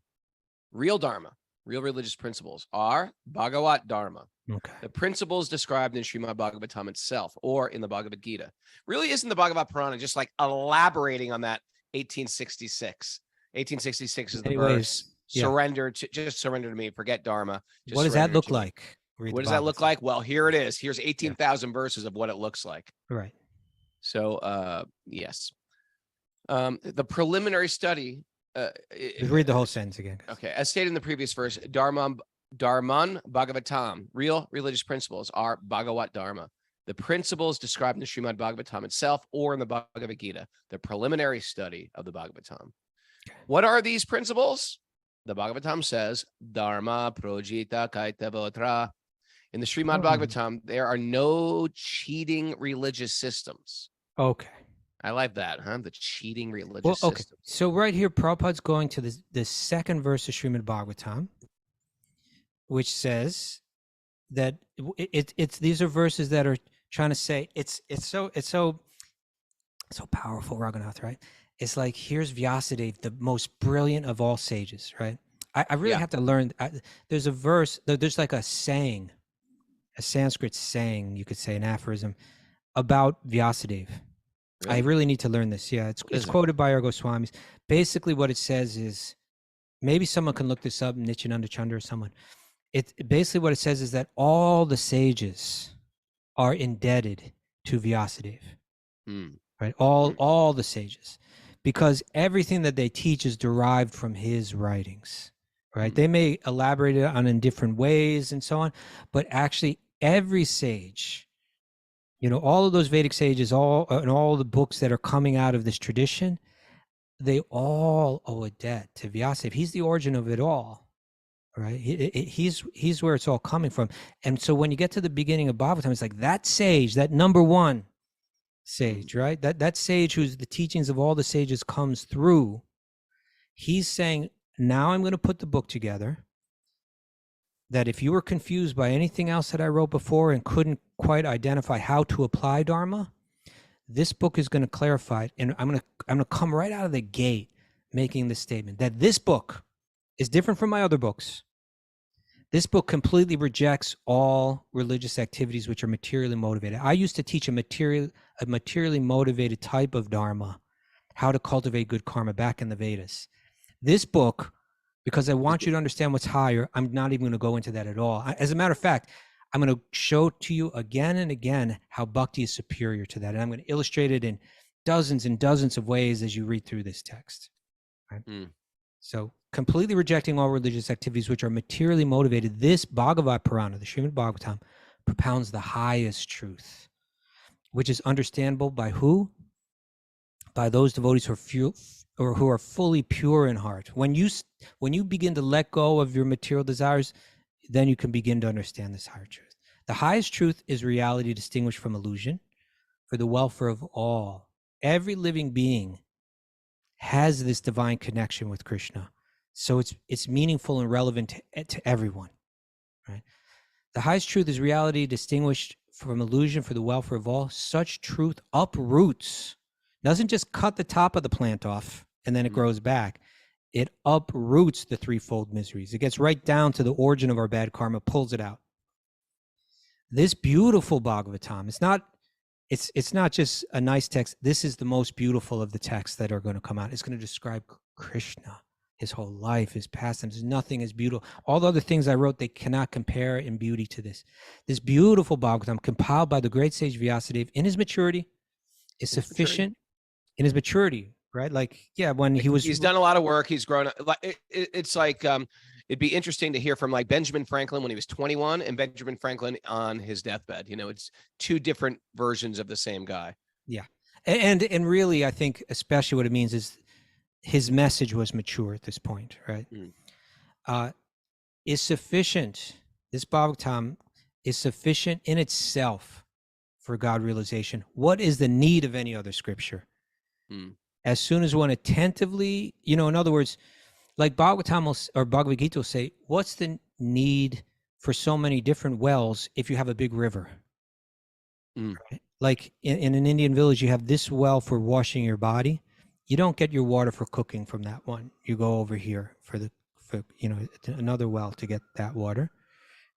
Speaker 2: real Dharma, real religious principles are Bhagavat Dharma.
Speaker 1: Okay.
Speaker 2: The principles described in Srimad Bhagavatam itself, or in the Bhagavad Gita, really isn't the Bhagavad Purana just like elaborating on that 1866. 1866 is the verse. Surrender to me. Forget Dharma.
Speaker 1: What does that look like?
Speaker 2: What does that look like? Well, here it is. Here's 18,000 verses of what it looks like.
Speaker 1: Right.
Speaker 2: So, yes. The preliminary study.
Speaker 1: Read the whole sentence again.
Speaker 2: Okay. As stated in the previous verse, Dharman Bhagavatam, real religious principles are Bhagavat Dharma. The principles described in the Srimad Bhagavatam itself or in the Bhagavad Gita, the preliminary study of the Bhagavatam. What are these principles? The Bhagavatam says, Dharma projita kaitavotra. In the Srimad Bhagavatam, there are no cheating religious systems.
Speaker 1: Okay.
Speaker 2: I like that, huh? The cheating religious systems.
Speaker 1: So right here, Prabhupada's going to the second verse of Srimad Bhagavatam, which says that it's these are verses that are trying to say it's so powerful, Raghunath, right? It's like, here's Vyasadeva, the most brilliant of all sages, right? I really have to learn. There's a verse, there's like a saying, a Sanskrit saying, you could say, an aphorism about Vyasadeva. Really? I really need to learn this. Yeah, it's quoted by our Goswamis. Basically, what it says is, maybe someone can look this up, Nityananda Chanda or someone. Basically what it says is that all the sages are indebted to Vyasadeva, right? All the sages, because everything that they teach is derived from his writings, right? They may elaborate it on in different ways and so on, but actually every sage, all of those Vedic sages, all the books that are coming out of this tradition, they all owe a debt to Vyasadeva. He's the origin of it all. Right, he's where it's all coming from. And so when you get to the beginning of Bhagavatam, it's like that sage, that number one sage, right? That sage who's the teachings of all the sages comes through. He's saying, now I'm going to put the book together, that if you were confused by anything else that I wrote before and couldn't quite identify how to apply Dharma, this book is going to clarify it. And I'm going to come right out of the gate making this statement that this book is different from my other books. This book completely rejects all religious activities which are materially motivated. I used to teach a materially motivated type of Dharma, how to cultivate good karma back in the Vedas. This book because I want you to understand what's higher. I'm not even going to go into that at all. As a matter of fact, I'm going to show to you again and again how bhakti is superior to that. And I'm going to illustrate it in dozens and dozens of ways as you read through this text. Right? So completely rejecting all religious activities which are materially motivated, this Bhagavat Purana, the Srimad Bhagavatam, propounds the highest truth, which is understandable by who? By those devotees who are fully pure in heart. When you begin to let go of your material desires, then you can begin to understand this higher truth. The highest truth is reality distinguished from illusion for the welfare of all. Every living being has this divine connection with Krishna. So it's meaningful and relevant to everyone, right? The highest truth is reality distinguished from illusion for the welfare of all. Such truth uproots, doesn't just cut the top of the plant off and then it grows back. It uproots the threefold miseries. It gets right down to the origin of our bad karma, pulls it out. This beautiful Bhagavatam, it's not just a nice text. This is the most beautiful of the texts that are going to come out. It's going to describe Krishna, his whole life, his pastimes. Nothing is beautiful. All the other things I wrote, they cannot compare in beauty to this. This beautiful Bhagavatam, compiled by the great sage Vyasadeva in his maturity, is sufficient. In his maturity, right? Like, yeah, when he's
Speaker 2: done a lot of work. He's grown up. It's like, it'd be interesting to hear from like Benjamin Franklin when he was 21 and Benjamin Franklin on his deathbed. It's two different versions of the same guy.
Speaker 1: Yeah. And really, I think especially what it means is his message was mature at this point, right? Is sufficient. This Bhagavatam is sufficient in itself for God realization. What is the need of any other scripture? As soon as one attentively, in other words, like Bhagavatam or Bhagavad Gita will say, what's the need for so many different wells if you have a big river? Right? Like in an Indian village, you have this well for washing your body. You don't get your water for cooking from that one. You go over here for another well to get that water.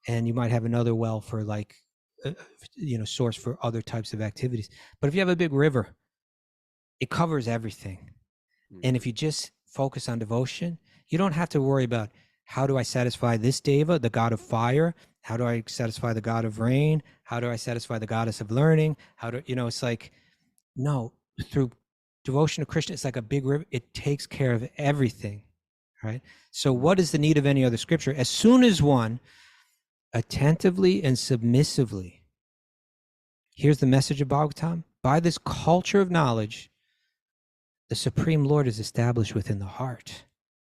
Speaker 1: And you might have another well for like, source for other types of activities. But if you have a big river, it covers everything. And if you just focus on devotion, you don't have to worry about how do I satisfy this deva, the god of fire? How do I satisfy the god of rain? How do I satisfy the goddess of learning? It's like, no, through devotion to Krishna, it's like a big river. It takes care of everything, right? So what is the need of any other scripture? As soon as one attentively and submissively here's the message of Bhagavatam, by this culture of knowledge, the Supreme Lord is established within the heart.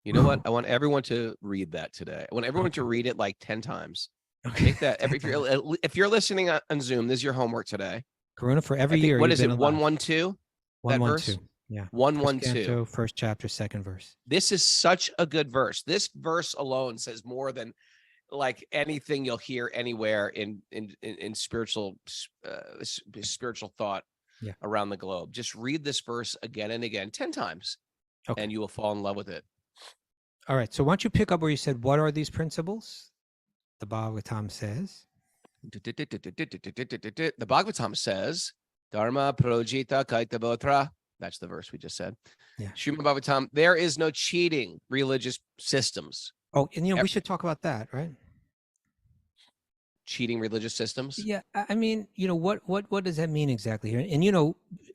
Speaker 2: You know what? I want everyone to read that today. I want everyone to read it like 10 times. Okay. Take that. If you're listening on Zoom, this is your homework today.
Speaker 1: Karuna, for every year.
Speaker 2: What is it? 112?
Speaker 1: 112. Yeah.
Speaker 2: 112.
Speaker 1: First chapter, second verse.
Speaker 2: This is such a good verse. This verse alone says more than like anything you'll hear anywhere in spiritual thought around the globe. Just read this verse again and again, 10 times, and you will fall in love with it.
Speaker 1: All right. So why don't you pick up where you said, what are these principles? The Bhagavatam says.
Speaker 2: The Bhagavatam says, Dharma projita kaitabotra. That's the verse we just said.
Speaker 1: Yeah.
Speaker 2: Srimad Bhagavatam, there is no cheating religious systems.
Speaker 1: Oh, and we should talk about that, right?
Speaker 2: Cheating religious systems.
Speaker 1: Yeah, I mean, what does that mean exactly here? And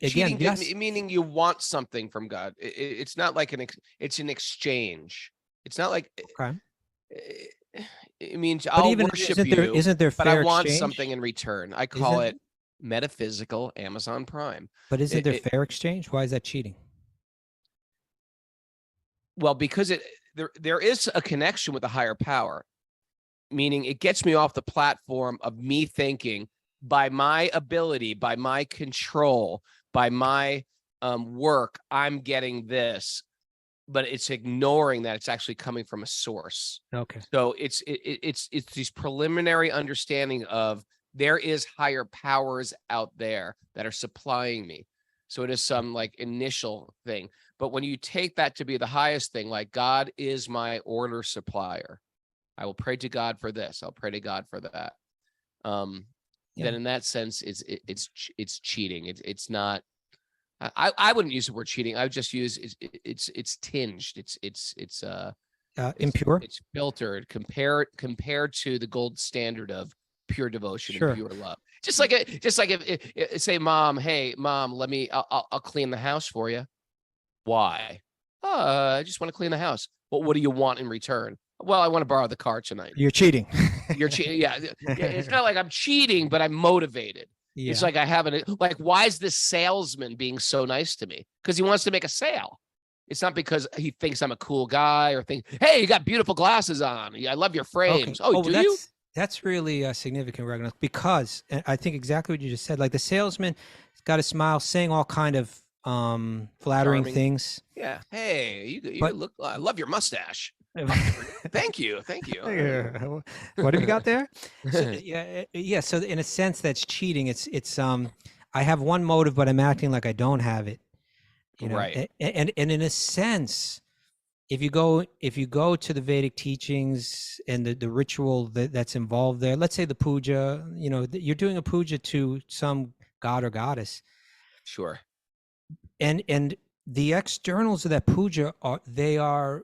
Speaker 1: again,
Speaker 2: cheating, meaning you want something from God. It's not like it's an exchange. It's not like it means I'll worship you.
Speaker 1: Isn't there fair
Speaker 2: but I want
Speaker 1: exchange?
Speaker 2: Something in return. I call it metaphysical Amazon Prime.
Speaker 1: But isn't there fair exchange? Why is that cheating?
Speaker 2: Well, because there is a connection with a higher power. Meaning it gets me off the platform of me thinking by my ability, by my control, by my work, I'm getting this, but it's ignoring that it's actually coming from a source.
Speaker 1: Okay.
Speaker 2: So it's these preliminary understanding of there is higher powers out there that are supplying me. So it is some like initial thing. But when you take that to be the highest thing, like God is my order supplier. I will pray to God for this. I'll pray to God for that. Then in that sense, it's cheating. It's not. I wouldn't use the word cheating. I would just use it's tinged. It's
Speaker 1: impure.
Speaker 2: It's filtered compared to the gold standard of pure devotion
Speaker 1: Sure.
Speaker 2: and pure love. Just like if say, Mom, hey, Mom, I'll clean the house for you. Why? I just want to clean the house. Well, what do you want in return? Well, I want to borrow the car tonight.
Speaker 1: You're cheating.
Speaker 2: You're cheating. Yeah. It's not like I'm cheating, but I'm motivated.
Speaker 1: Yeah.
Speaker 2: It's like I haven't, like, why is this salesman being so nice to me? Because he wants to make a sale. It's not because he thinks I'm a cool guy or think, hey, you got beautiful glasses on. I love your frames.
Speaker 1: Okay.
Speaker 2: Oh, do you?
Speaker 1: That's really significant, Ragnar, because I think exactly what you just said. Like the salesman got a smile, saying all kind of flattering
Speaker 2: Charming
Speaker 1: things.
Speaker 2: Yeah. Hey, you
Speaker 1: But-
Speaker 2: look. I love your mustache. Thank you.
Speaker 1: What have you got there? So, yeah. So in a sense, that's cheating. It's I have one motive, but I'm acting like I don't have it. You know?
Speaker 2: Right.
Speaker 1: And in a sense, if you go to the Vedic teachings and the ritual that's involved there, let's say the puja, you know, you're doing a puja to some god or goddess,
Speaker 2: Sure.
Speaker 1: and the externals of that puja they all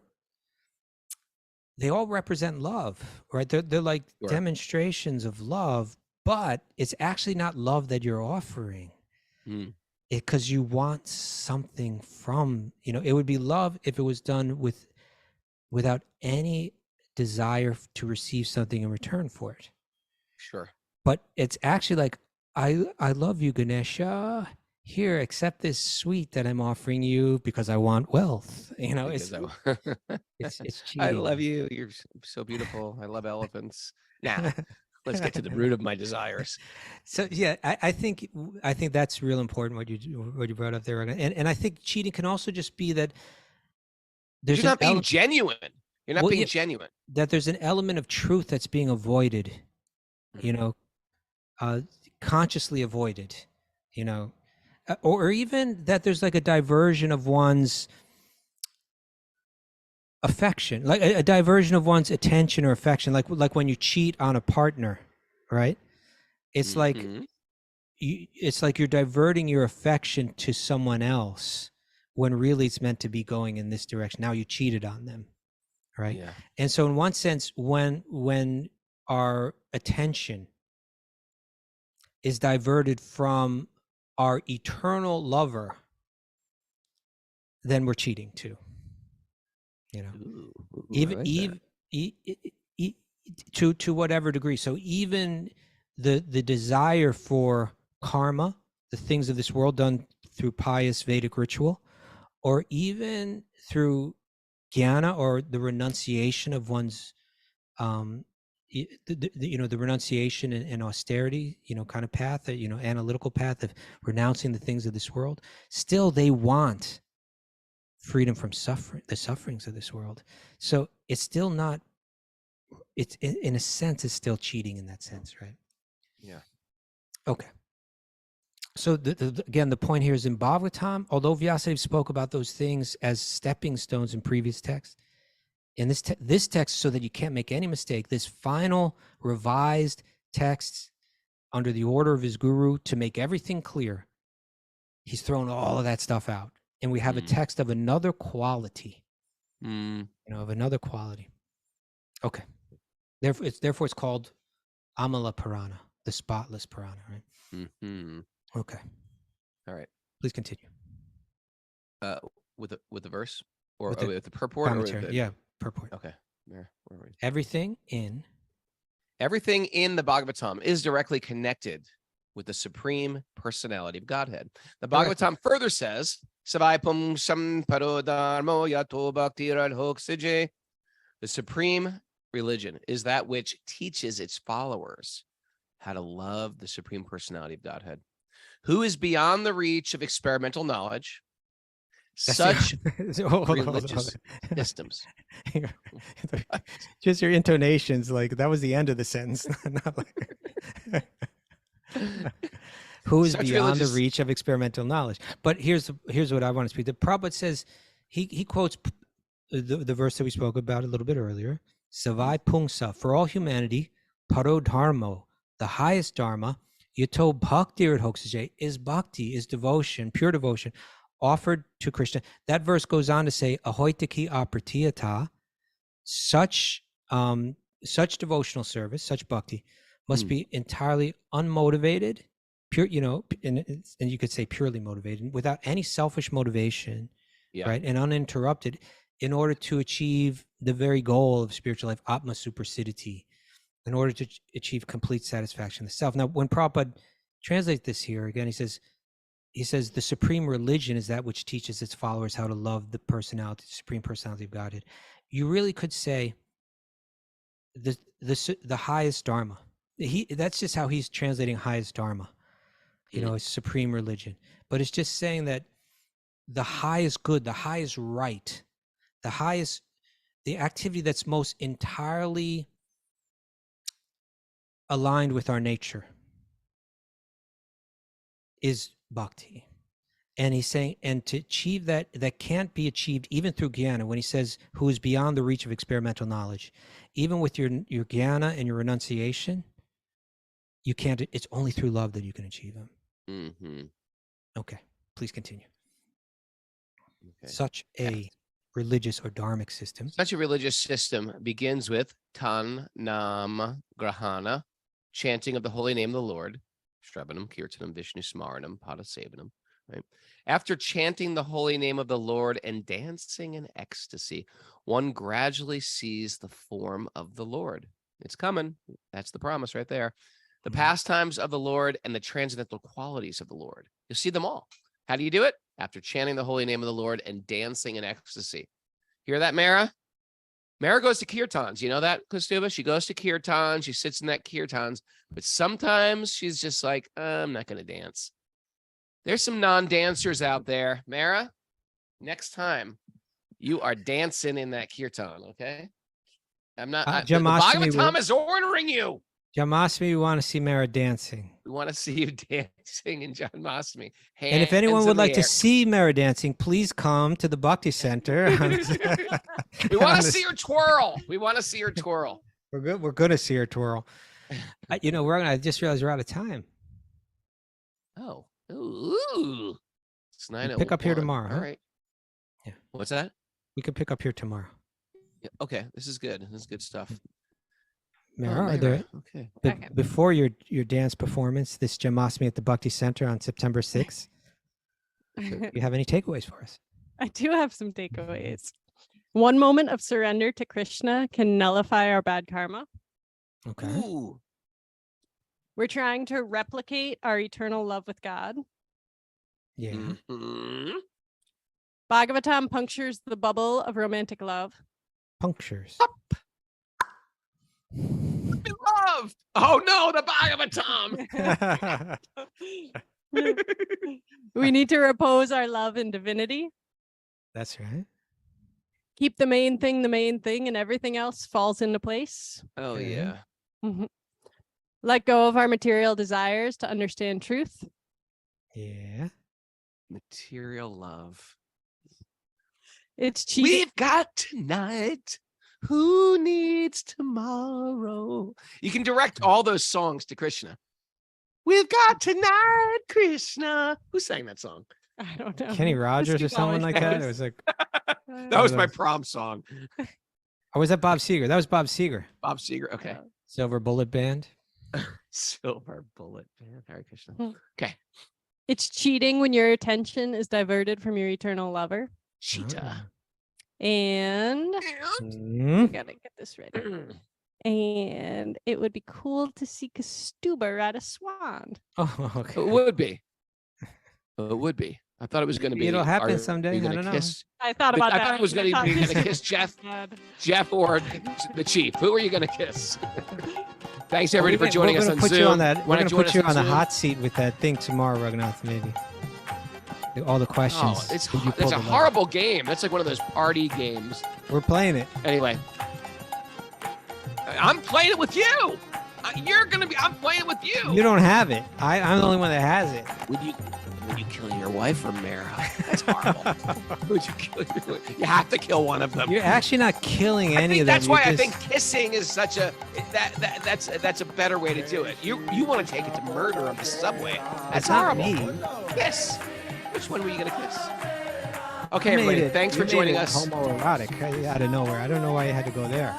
Speaker 1: represent love, right? They're like
Speaker 2: Sure.
Speaker 1: demonstrations of love, but it's actually not love that you're offering.
Speaker 2: Mm.
Speaker 1: Because you want something from, you know, it would be love if it was done without any desire to receive something in return for it.
Speaker 2: Sure.
Speaker 1: But it's actually like, I love you, Ganesha. Here, accept this sweet that I'm offering you because I want wealth. You know, it's cheating.
Speaker 2: I love you. You're so beautiful. I love elephants. Now, let's get to the root of my desires.
Speaker 1: So yeah, I think that's real important what you brought up there, and I think cheating can also just be that
Speaker 2: You're not being genuine. You're not being genuine.
Speaker 1: That there's an element of truth that's being avoided, you know, consciously avoided, you know, or even that there's like a diversion of one's affection, like a diversion of one's attention or affection, like when you cheat on a partner, right? It's like it's like you're diverting your affection to someone else when really it's meant to be going in this direction. Now you cheated on them, right?
Speaker 2: Yeah.
Speaker 1: And so in one sense, when our attention is diverted from our eternal lover, then we're cheating too. You know,
Speaker 2: Ooh,
Speaker 1: to whatever degree. So even the desire for karma, the things of this world done through pious Vedic ritual, or even through jnana, or the renunciation of one's the renunciation and austerity, you know, kind of path, you know, analytical path of renouncing the things of this world, still they want freedom from suffering, the sufferings of this world. So it's still not, it's in a sense, it's still cheating in that sense, right?
Speaker 2: Yeah.
Speaker 1: Okay. So again, the point here is in Bhagavatam, although Vyasadeva spoke about those things as stepping stones in previous texts, in this text, so that you can't make any mistake, this final revised text under the order of his guru to make everything clear, he's thrown all of that stuff out. And we have a text of another quality, you know, of another quality. Okay. Therefore it's called Amala Purana, the spotless Purana, right? Okay.
Speaker 2: All right.
Speaker 1: Please continue.
Speaker 2: With the verse or
Speaker 1: With
Speaker 2: the purport?
Speaker 1: Commentary.
Speaker 2: Or the,
Speaker 1: Yeah, purport.
Speaker 2: Okay. Where were we?
Speaker 1: Everything in
Speaker 2: the Bhagavatam is directly connected with the Supreme Personality of Godhead. The Bhagavatam further says, Savai pum sam paro dharmo yato bhakti radhoksije. The supreme religion is that which teaches its followers how to love the Supreme Personality of Godhead, who is beyond the reach of experimental knowledge, such religious systems.
Speaker 1: Just your intonations, like that was the end of the sentence. Not like who is beyond the reach of experimental knowledge. But here's what I want to speak. The Prabhupada says, he quotes the verse that we spoke about a little bit earlier. Savai pungsa, for all humanity, paro dharmo, the highest dharma, yato bhakti radhoksije, is bhakti, is devotion, pure devotion, offered to Krishna. That verse goes on to say, ahoitaki apratiyata, such devotional service, such bhakti, must be entirely unmotivated, pure, and you could say purely motivated, without any selfish motivation, right, and uninterrupted, in order to achieve the very goal of spiritual life, atma supersidity, in order to achieve complete satisfaction of the self. Now, when Prabhupada translates this here again, he says the supreme religion is that which teaches its followers how to love the personality, the supreme personality of Godhead. You really could say the highest dharma. That's just how he's translating highest dharma, as supreme religion. But it's just saying that the highest good, the highest right, the activity that's most entirely aligned with our nature is bhakti. And he's saying, and to achieve that can't be achieved even through jnana, when he says, who is beyond the reach of experimental knowledge. Even with your jnana and your renunciation, you can't, it's only through love that you can achieve them. Okay, please continue. Okay. Such a religious or dharmic system.
Speaker 2: Such a religious system begins with tan nam grahana, chanting of the holy name of the Lord, Shravanam, Kirtanam, Vishnu Smaranam, Padasevanam, right? After chanting the holy name of the Lord and dancing in ecstasy, one gradually sees the form of the Lord. It's coming. That's the promise right there. The pastimes of the Lord and the transcendental qualities of the Lord. You'll see them all. How do you do it? After chanting the holy name of the Lord and dancing in ecstasy. Hear that, Mara? Mara goes to kirtans. You know that, Kaustubha? She goes to kirtans. She sits in that kirtans. But sometimes she's just like, I'm not going to dance. There's some non-dancers out there. Mara, next time you are dancing in that kirtan, okay? I'm not. The Bhagavat Dharma is ordering you.
Speaker 1: Janmashtami, we want to see Mara dancing.
Speaker 2: We want to see you dancing in Janmashtami.
Speaker 1: And if anyone would like to see Mara dancing, please come to the Bhakti Center.
Speaker 2: We want to see her twirl. We want to see her twirl.
Speaker 1: We're good. We're going to see her twirl. I just realized we're out of time.
Speaker 2: Oh. Ooh. It's 9:01.
Speaker 1: Pick up here tomorrow.
Speaker 2: All right.
Speaker 1: Yeah.
Speaker 2: What's that?
Speaker 1: We can pick up here tomorrow.
Speaker 2: Yeah, okay. This is good. This is good stuff.
Speaker 1: Mara, are there, before your dance performance, this Janmashtami at the Bhakti Center on September 6th, do you have any takeaways for us?
Speaker 4: I do have some takeaways. One moment of surrender to Krishna can nullify our bad karma.
Speaker 1: Okay.
Speaker 2: Ooh.
Speaker 4: We're trying to replicate our eternal love with God.
Speaker 1: Yeah.
Speaker 4: Bhagavatam punctures the bubble of romantic love.
Speaker 1: Punctures.
Speaker 2: Be loved. Oh no, the Bhagavatam.
Speaker 4: We need to repose our love in divinity.
Speaker 1: That's right.
Speaker 4: Keep the main thing, and everything else falls into place.
Speaker 2: Oh yeah.
Speaker 4: Let go of our material desires to understand truth.
Speaker 1: Yeah.
Speaker 2: Material love.
Speaker 4: It's cheating.
Speaker 2: We've got tonight. Who needs tomorrow? You can direct all those songs to Krishna. We've got tonight, Krishna. Who sang that song?
Speaker 4: I don't know.
Speaker 1: Kenny Rogers or someone like that. It was like
Speaker 2: that was my prom song.
Speaker 1: Or was that Bob Seger? That was Bob Seger.
Speaker 2: Bob Seger. Okay.
Speaker 1: Silver Bullet Band.
Speaker 2: Silver Bullet Band. Hare Krishna. Okay.
Speaker 4: It's cheating when your attention is diverted from your eternal lover.
Speaker 2: Cheetah.
Speaker 4: And we gotta get this ready. And it would be cool to see Kaustubha ride a swan.
Speaker 1: Oh, okay.
Speaker 2: It would be. It would be. I thought it was going to be.
Speaker 1: It'll happen someday. I don't know.
Speaker 4: I thought about that.
Speaker 2: I thought it was going to kiss Jeff or the chief. Who are you going to kiss? Thanks everybody for joining us on Zoom.
Speaker 1: We're going to put you on the hot seat with that thing tomorrow, Raghunath, maybe. All the questions.
Speaker 2: Oh, it's a horrible game. That's like one of those party games.
Speaker 1: We're playing it.
Speaker 2: Anyway. I'm playing it with you. I'm playing it with you.
Speaker 1: You don't have it. I'm the only one that has it.
Speaker 2: Would you kill your wife or Mara? That's horrible. Would you kill your wife? You have to kill one of them.
Speaker 1: You're actually not killing any of them.
Speaker 2: That's why I think kissing is such a that's a better way to do it. You want to take it to murder on the subway. That's horrible.
Speaker 1: Not me.
Speaker 2: Kiss. Which one were you gonna kiss? Okay,
Speaker 1: You made
Speaker 2: everybody,
Speaker 1: it-
Speaker 2: thanks
Speaker 1: you
Speaker 2: for
Speaker 1: made
Speaker 2: joining
Speaker 1: it
Speaker 2: us.
Speaker 1: Homoerotic out of nowhere. I don't know why you had to go there.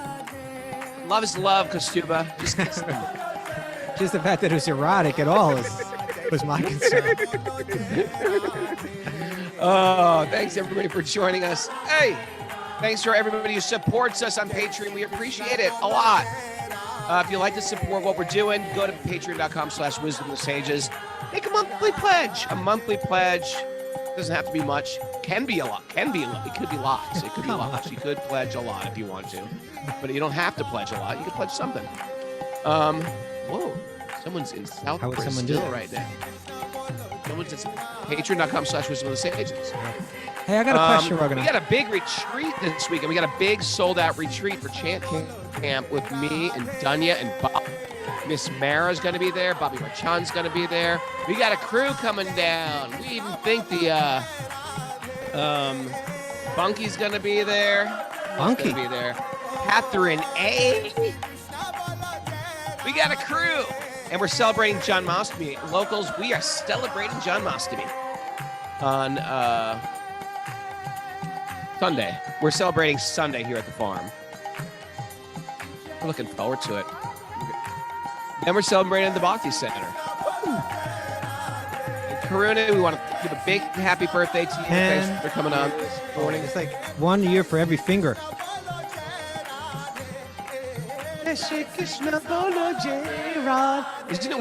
Speaker 2: Love is love, Kostuba. Just
Speaker 1: Just the fact that it was erotic at all was my concern.
Speaker 2: Oh, thanks everybody for joining us. Hey, thanks for everybody who supports us on Patreon. We appreciate it a lot. If you'd like to support what we're doing, go to patreon.com/wisdomofsages. Make a monthly pledge. A monthly pledge doesn't have to be much. Can be a lot. Can be a lot. It could be lots. It could be
Speaker 1: Come
Speaker 2: lots.
Speaker 1: on.
Speaker 2: You could pledge a lot if you want to, but you don't have to pledge a lot. You can pledge something. Whoa, someone's in South
Speaker 1: How would someone do
Speaker 2: Brazil
Speaker 1: that?
Speaker 2: right now. Someone's at patreon.com/wisdomofsages.
Speaker 1: Hey, I got a question,
Speaker 2: We
Speaker 1: Raghunath.
Speaker 2: got a big retreat this weekend. We got a big sold-out retreat for Chant Camp with me and Dunya and Bob. Miss Mara's going to be there. Bobby Rachan's going to be there. We got a crew coming down. We even think the Bunky's going to be there. Who's
Speaker 1: Bunky?
Speaker 2: going to be there? Catherine A. We got a crew. And we're celebrating Janmashtami. Locals, we are celebrating Janmashtami on Sunday. We're celebrating Sunday here at the farm. We're looking forward to it. Then we're celebrating the Bhakti Center. And Karuna, we want to give a big happy birthday to you. Thanks for coming on this morning.
Speaker 1: It's like 1 year for every finger.
Speaker 2: Isn't it